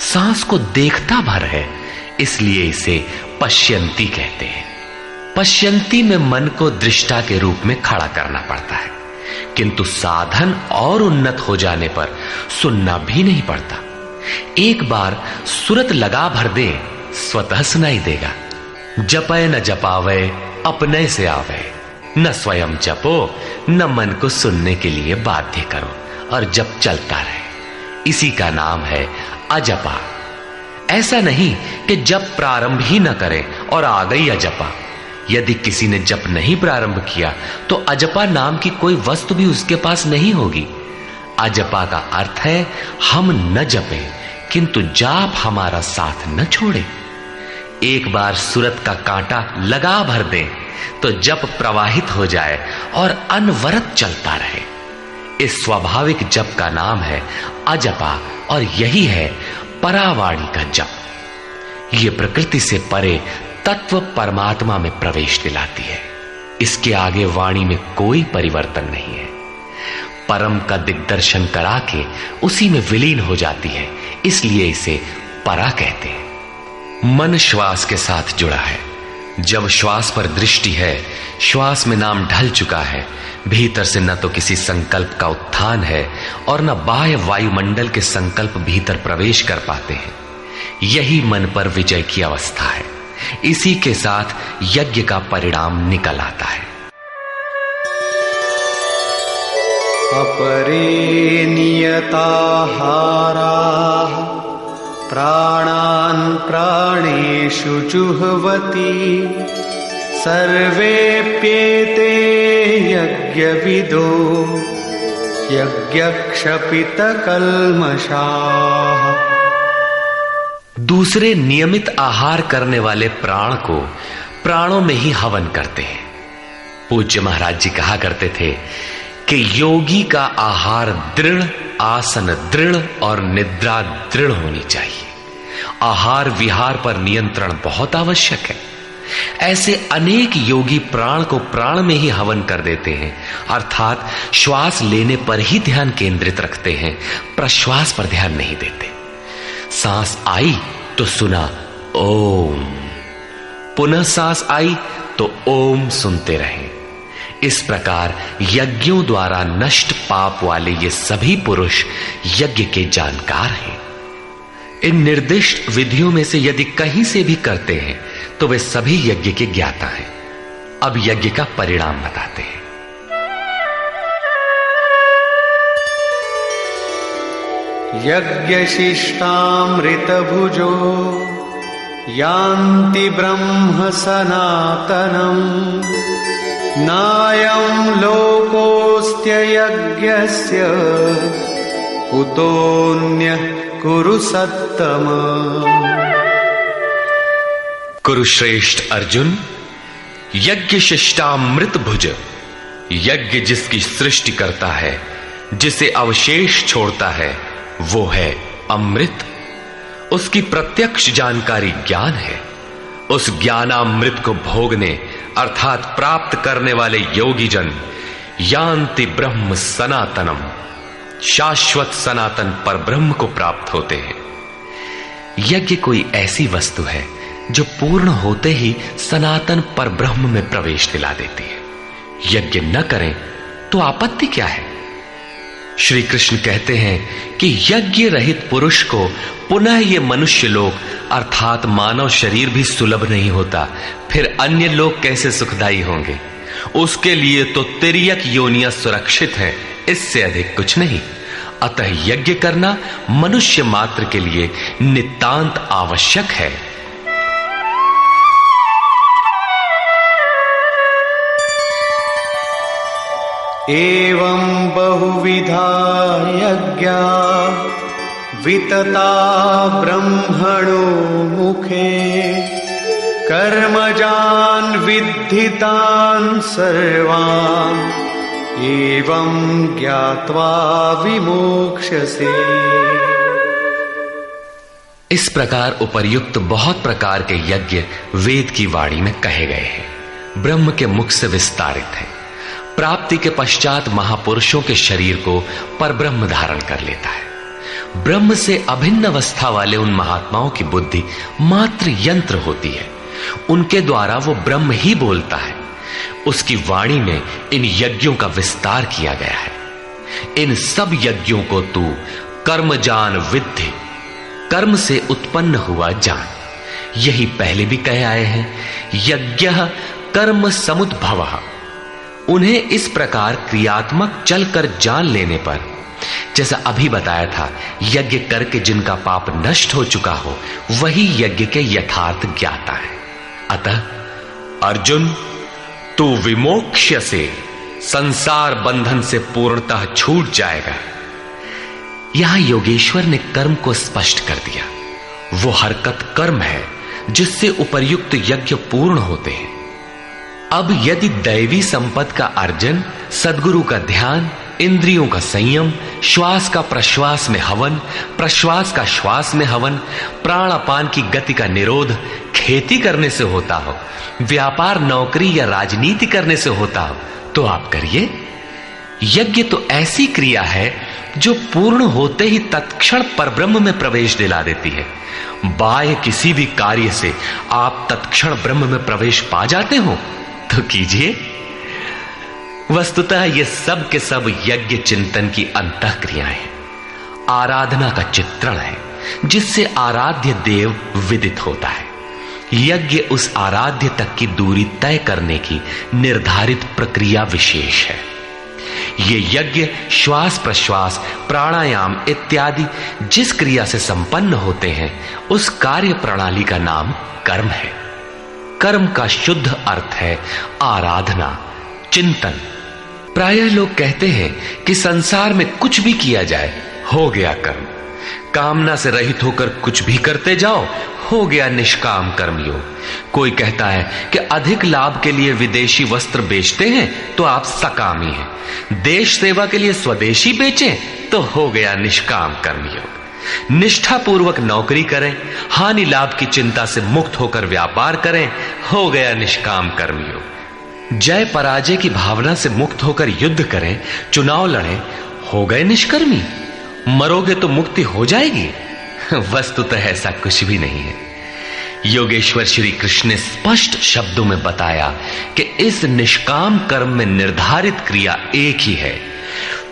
सांस को देखता भर है, इसलिए इसे पश्यंती कहते हैं। पश्यंती में मन को दृष्टा के रूप में खड़ा करना पड़ता है, किंतु साधन और उन्नत हो जाने पर सुनना भी नहीं पड़ता। एक बार सुरत लगा भर दे, स्वतः सुनाई देगा। जपय न जपावे अपने से आवे, न स्वयं जपो न मन को सुनने के लिए बाध्य करो, और जप चलता रहे। इसी का नाम है अजपा। ऐसा नहीं कि जप प्रारंभ ही न करे और आ गई अजपा। यदि किसी ने जप नहीं प्रारंभ किया तो अजपा नाम की कोई वस्तु भी उसके पास नहीं होगी। अजपा का अर्थ है हम न जपें किंतु जाप हमारा साथ न छोड़े। एक बार सूरत का कांटा लगा भर दें तो जप प्रवाहित हो जाए और अनवरत चलता रहे। इस स्वाभाविक जप का नाम है अजपा, और यही है परावाणी का जप। यह प्रकृति से परे तत्व परमात्मा में प्रवेश दिलाती है। इसके आगे वाणी में कोई परिवर्तन नहीं है। परम का दिग्दर्शन करा के उसी में विलीन हो जाती है, इसलिए इसे परा कहते हैं। मन श्वास के साथ जुड़ा है। जब श्वास पर दृष्टि है, श्वास में नाम ढल चुका है, भीतर से न तो किसी संकल्प का उत्थान है और न बाह्य वायुमंडल के संकल्प भीतर प्रवेश कर पाते हैं। यही मन पर विजय की अवस्था है। इसी के साथ यज्ञ का परिणाम निकल आता है। अपरे नियताहाराः प्राणान् प्राणेषु जुह्वति, सर्वेप्येते यज्ञविदो यज्ञक्षपितकल्मषाः। दूसरे नियमित आहार करने वाले प्राण को प्राणों में ही हवन करते हैं। पूज्य महाराज जी कहा करते थे कि योगी का आहार दृढ़, आसन दृढ़ और निद्रा दृढ़ होनी चाहिए। आहार विहार पर नियंत्रण बहुत आवश्यक है। ऐसे अनेक योगी प्राण को प्राण में ही हवन कर देते हैं, अर्थात श्वास लेने पर ही ध्यान केंद्रित रखते हैं, प्रश्वास पर ध्यान नहीं देते। सांस आई तो सुना ओम, पुनः सांस आई तो ओम सुनते रहें। इस प्रकार यज्ञों द्वारा नष्ट पाप वाले ये सभी पुरुष यज्ञ के जानकार हैं। इन निर्दिष्ट विधियों में से यदि कहीं से भी करते हैं तो वे सभी यज्ञ के ज्ञाता हैं। अब यज्ञ का परिणाम बताते हैं। यज्ञशिष्टामृतभुजो यान्ति ब्रह्म सनातनम्, नायं लोकोऽस्त्ययज्ञस्य कुतोऽन्यः कुरु सत्तम। कुरुश्रेष्ठ अर्जुन, यज्ञ शिष्टामृत भुज, यज्ञ जिसकी सृष्टि करता है, जिसे अवशेष छोड़ता है, वो है अमृत। उसकी प्रत्यक्ष जानकारी ज्ञान है। उस ज्ञानामृत को भोगने अर्थात प्राप्त करने वाले योगी जन यान्ति ब्रह्म सनातनम, शाश्वत सनातन पर ब्रह्म को प्राप्त होते हैं। यज्ञ कोई ऐसी वस्तु है जो पूर्ण होते ही सनातन पर ब्रह्म में प्रवेश दिला देती है। यज्ञ न करें तो आपत्ति क्या है? श्री कृष्ण कहते हैं कि यज्ञ रहित पुरुष को पुनः ये मनुष्य लोक अर्थात मानव शरीर भी सुलभ नहीं होता, फिर अन्य लोग कैसे सुखदायी होंगे? उसके लिए तो तिर्यक योनियां सुरक्षित है, इससे अधिक कुछ नहीं। अतः यज्ञ करना मनुष्य मात्र के लिए नितांत आवश्यक है। एवं बहुविधा यज्ञा वितता ब्रह्मणो मुखे कर्मजान् विद्धितान् सर्वान् एवं ज्ञात्वा विमोक्ष्यसे। इस प्रकार उपर्युक्त बहुत प्रकार के यज्ञ वेद की वाणी में कहे गए हैं, ब्रह्म के मुख से विस्तारित है। प्राप्ति के पश्चात महापुरुषों के शरीर को परब्रह्म धारण कर लेता है। ब्रह्म से अभिन्न अवस्था वाले उन महात्माओं की बुद्धि मात्र यंत्र होती है, उनके द्वारा वो ब्रह्म ही बोलता है। उसकी वाणी में इन यज्ञों का विस्तार किया गया है। इन सब यज्ञों को तू कर्मजान विद्धि, कर्म से उत्पन्न हुआ जान। यही पहले भी कहे आए हैं, यज्ञः कर्म समुद्भवः। उन्हें इस प्रकार क्रियात्मक चलकर जान लेने पर, जैसा अभी बताया था, यज्ञ करके जिनका पाप नष्ट हो चुका हो वही यज्ञ के यथार्थ ज्ञाता है। अतः अर्जुन, तू विमोक्ष्य से संसार बंधन से पूर्णतः छूट जाएगा। यहां योगेश्वर ने कर्म को स्पष्ट कर दिया। वो हरकत कर्म है जिससे उपर्युक्त यज्ञ पूर्ण होते हैं। अब यदि दैवी संपत्ति का अर्जन, सद्गुरु का ध्यान, इंद्रियों का संयम, श्वास का प्रश्वास में हवन, प्रश्वास का श्वास में हवन, प्राण अपान की गति का निरोध खेती करने से होता हो, व्यापार, नौकरी या राजनीति करने से होता हो, तो आप करिए। यज्ञ तो ऐसी क्रिया है जो पूर्ण होते ही तत्क्षण परब्रह्म में प्रवेश दिला देती है। बाह्य किसी भी कार्य से आप तत्क्षण ब्रह्म में प्रवेश पा जाते हो तो कीजिए। वस्तुतः ये सब के सब यज्ञ चिंतन की अंतः क्रियाएं हैं, आराधना का चित्रण है जिससे आराध्य देव विदित होता है। यज्ञ उस आराध्य तक की दूरी तय करने की निर्धारित प्रक्रिया विशेष है। ये यज्ञ श्वास प्रश्वास, प्राणायाम इत्यादि जिस क्रिया से संपन्न होते हैं उस कार्य प्रणाली का नाम कर्म है। कर्म का शुद्ध अर्थ है आराधना, चिंतन। प्रायः लोग कहते हैं कि संसार में कुछ भी किया जाए हो गया कर्म, कामना से रहित होकर कुछ भी करते जाओ हो गया निष्काम कर्मयोग। कोई कहता है कि अधिक लाभ के लिए विदेशी वस्त्र बेचते हैं तो आप सकामी हैं, देश सेवा के लिए स्वदेशी बेचें तो हो गया निष्काम कर्मयोग। निष्ठापूर्वक नौकरी करें, हानि लाभ की चिंता से मुक्त होकर व्यापार करें, हो गया निष्काम कर्मयोग। जय पराजय की भावना से मुक्त होकर युद्ध करें, चुनाव लड़ें, हो गए निष्कर्मी। मरोगे तो मुक्ति हो जाएगी। वस्तुतः ऐसा कुछ भी नहीं है। योगेश्वर श्री कृष्ण ने स्पष्ट शब्दों में बताया कि इस निष्काम कर्म में निर्धारित क्रिया एक ही है,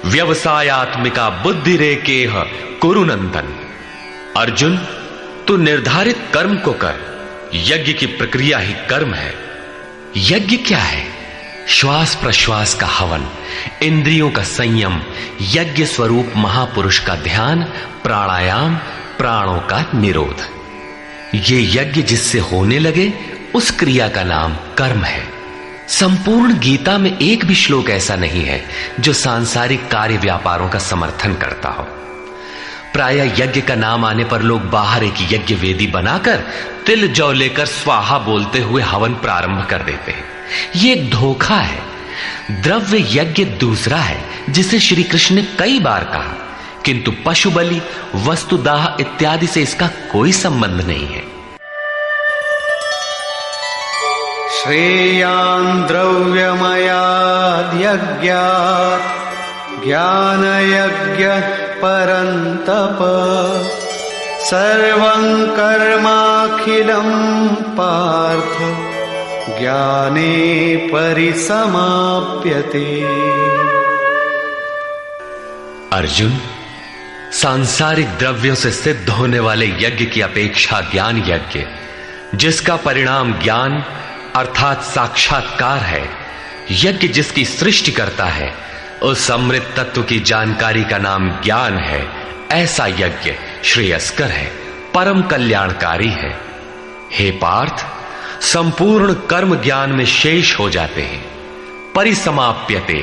व्यवसायात्मिका बुद्धि रेकेह कुरु नंदन। अर्जुन, तू निर्धारित कर्म को कर। यज्ञ की प्रक्रिया ही कर्म है। यज्ञ क्या है? श्वास प्रश्वास का हवन, इंद्रियों का संयम, यज्ञ स्वरूप महापुरुष का ध्यान, प्राणायाम, प्राणों का निरोध। ये यज्ञ जिससे होने लगे उस क्रिया का नाम कर्म है। संपूर्ण गीता में एक भी श्लोक ऐसा नहीं है जो सांसारिक कार्य व्यापारों का समर्थन करता हो। प्रायः यज्ञ का नाम आने पर लोग बाहर एक यज्ञ वेदी बनाकर तिल जौ लेकर स्वाहा बोलते हुए हवन प्रारंभ कर देते हैं। ये एक धोखा है। द्रव्य यज्ञ दूसरा है जिसे श्री कृष्ण ने कई बार कहा, किंतु पशु बलि, वस्तुदाह इत्यादि से इसका कोई संबंध नहीं है। श्रेयान् द्रव्यमयाद् यज्ञात् ज्ञानयज्ञः परन्तप सर्वं कर्माखिलं पार्थ ज्ञाने परिसमाप्यते। अर्जुन, सांसारिक द्रव्यों से सिद्ध होने वाले यज्ञ की अपेक्षा ज्ञान यज्ञ, जिसका परिणाम ज्ञान अर्थात साक्षात्कार है, यज्ञ जिसकी सृष्टि करता है, उस अमृत तत्व की जानकारी का नाम ज्ञान है। ऐसा यज्ञ श्रेयस्कर है, परम कल्याणकारी है। हे पार्थ, संपूर्ण कर्म ज्ञान में शेष हो जाते हैं। परिसमाप्यते,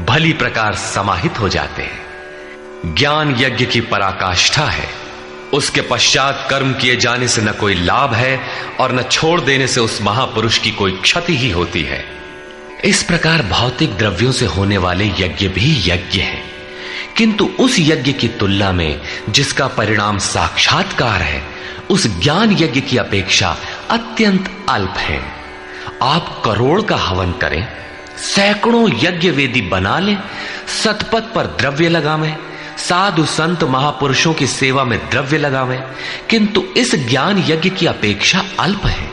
भली प्रकार समाहित हो जाते हैं। ज्ञान यज्ञ की पराकाष्ठा है। उसके पश्चात कर्म किए जाने से न कोई लाभ है और न छोड़ देने से उस महापुरुष की कोई क्षति ही होती है। इस प्रकार भौतिक द्रव्यों से होने वाले यज्ञ भी यज्ञ है, किंतु उस यज्ञ की तुलना में जिसका परिणाम साक्षात्कार है, उस ज्ञान यज्ञ की अपेक्षा अत्यंत अल्प है। आप करोड़ का हवन करें, सैकड़ों यज्ञ वेदी बना लें, सतपथ पर द्रव्य लगावें, साधु संत महापुरुषों की सेवा में द्रव्य लगावें, किंतु इस ज्ञान यज्ञ की अपेक्षा अल्प है।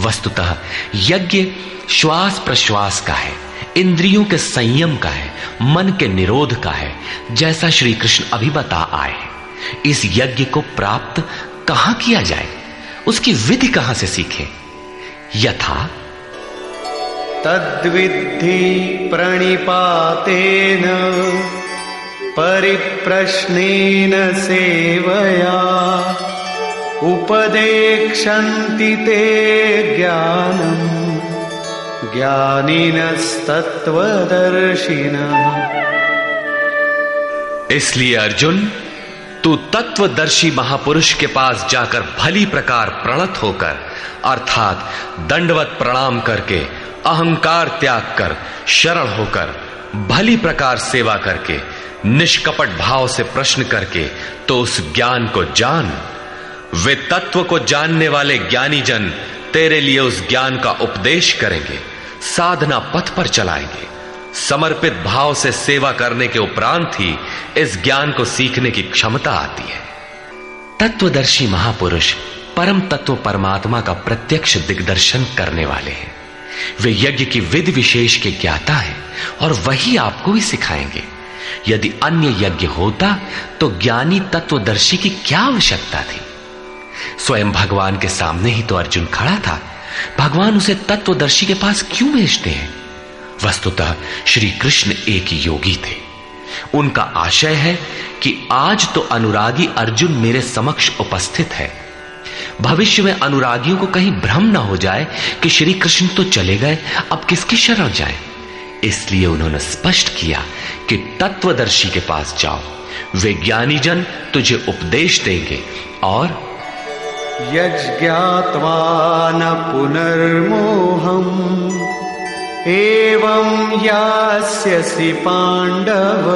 वस्तुतः यज्ञ श्वास प्रश्वास का है, इंद्रियों के संयम का है, मन के निरोध का है, जैसा श्री कृष्ण अभी बता आए। इस यज्ञ को प्राप्त कहां किया जाए, उसकी विधि कहां से सीखें? यथा तद्विद्धि प्रणिपातेन परिप्रश्नेन सेवया उपदेक्षन्ति ते ज्ञानम् ज्ञानिनस्तत्त्वदर्शिनः। इसलिए अर्जुन, तू तत्वदर्शी महापुरुष के पास जाकर भली प्रकार प्रणत होकर, अर्थात दंडवत प्रणाम करके, अहंकार त्याग कर, शरण होकर, भली प्रकार सेवा करके, निष्कपट भाव से प्रश्न करके तो उस ज्ञान को जान। वे तत्व को जानने वाले ज्ञानी जन तेरे लिए उस ज्ञान का उपदेश करेंगे, साधना पथ पर चलाएंगे। समर्पित भाव से सेवा करने के उपरांत ही इस ज्ञान को सीखने की क्षमता आती है। तत्वदर्शी महापुरुष परम तत्व परमात्मा का प्रत्यक्ष दिग्दर्शन करने वाले हैं। वे यज्ञ की विधि विशेष के ज्ञाता हैं और वही आपको भी सिखाएंगे। यदि अन्य यज्ञ होता तो ज्ञानी तत्वदर्शी की क्या आवश्यकता थी? स्वयं भगवान के सामने ही तो अर्जुन खड़ा था। भगवान उसे तत्वदर्शी के पास क्यों भेजते हैं? वस्तुतः श्री कृष्ण एक योगी थे। उनका आशय है कि आज तो अनुरागी अर्जुन मेरे समक्ष उपस्थित है, भविष्य में अनुरागियों को कहीं भ्रम न हो जाए कि श्री कृष्ण तो चले गए, अब किसकी शरण जाए। इसलिए उन्होंने स्पष्ट किया कि तत्वदर्शी के पास जाओ, वे ज्ञानी जन तुझे उपदेश देंगे और यज्ञात्वा न पुनर्मोहम् एवं यास्यसि पांडव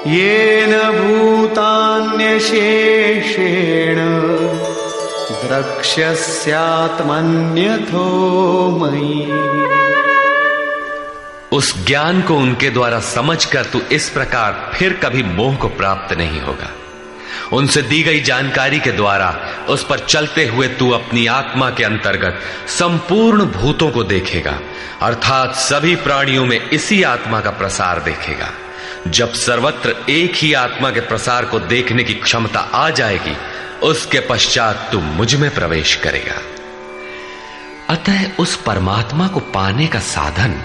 येन भूतान्यशेषेण द्रक्ष्यस्यात्मन्यथो मयि। उस ज्ञान को उनके द्वारा समझकर तू इस प्रकार फिर कभी मोह को प्राप्त नहीं होगा। उनसे दी गई जानकारी के द्वारा उस पर चलते हुए तू अपनी आत्मा के अंतर्गत संपूर्ण भूतों को देखेगा, अर्थात सभी प्राणियों में इसी आत्मा का प्रसार देखेगा। जब सर्वत्र एक ही आत्मा के प्रसार को देखने की क्षमता आ जाएगी, उसके पश्चात तू मुझ में प्रवेश करेगा। अतः उस परमात्मा को पाने का साधन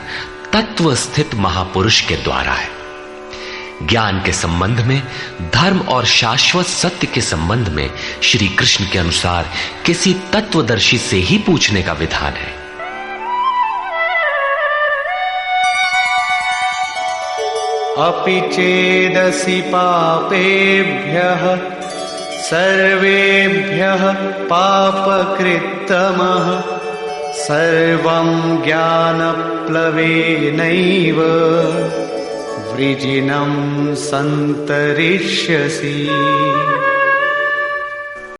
तत्व स्थित महापुरुष के द्वारा है। ज्ञान के संबंध में, धर्म और शाश्वत सत्य के संबंध में श्री कृष्ण के अनुसार किसी तत्वदर्शी से ही पूछने का विधान है। अपि चेदसि पापेभ्यः सर्वेभ्यः पापकृत्तमः सर्वं ज्ञानप्लवेनैव वृजिनं सन्तरिष्यसि।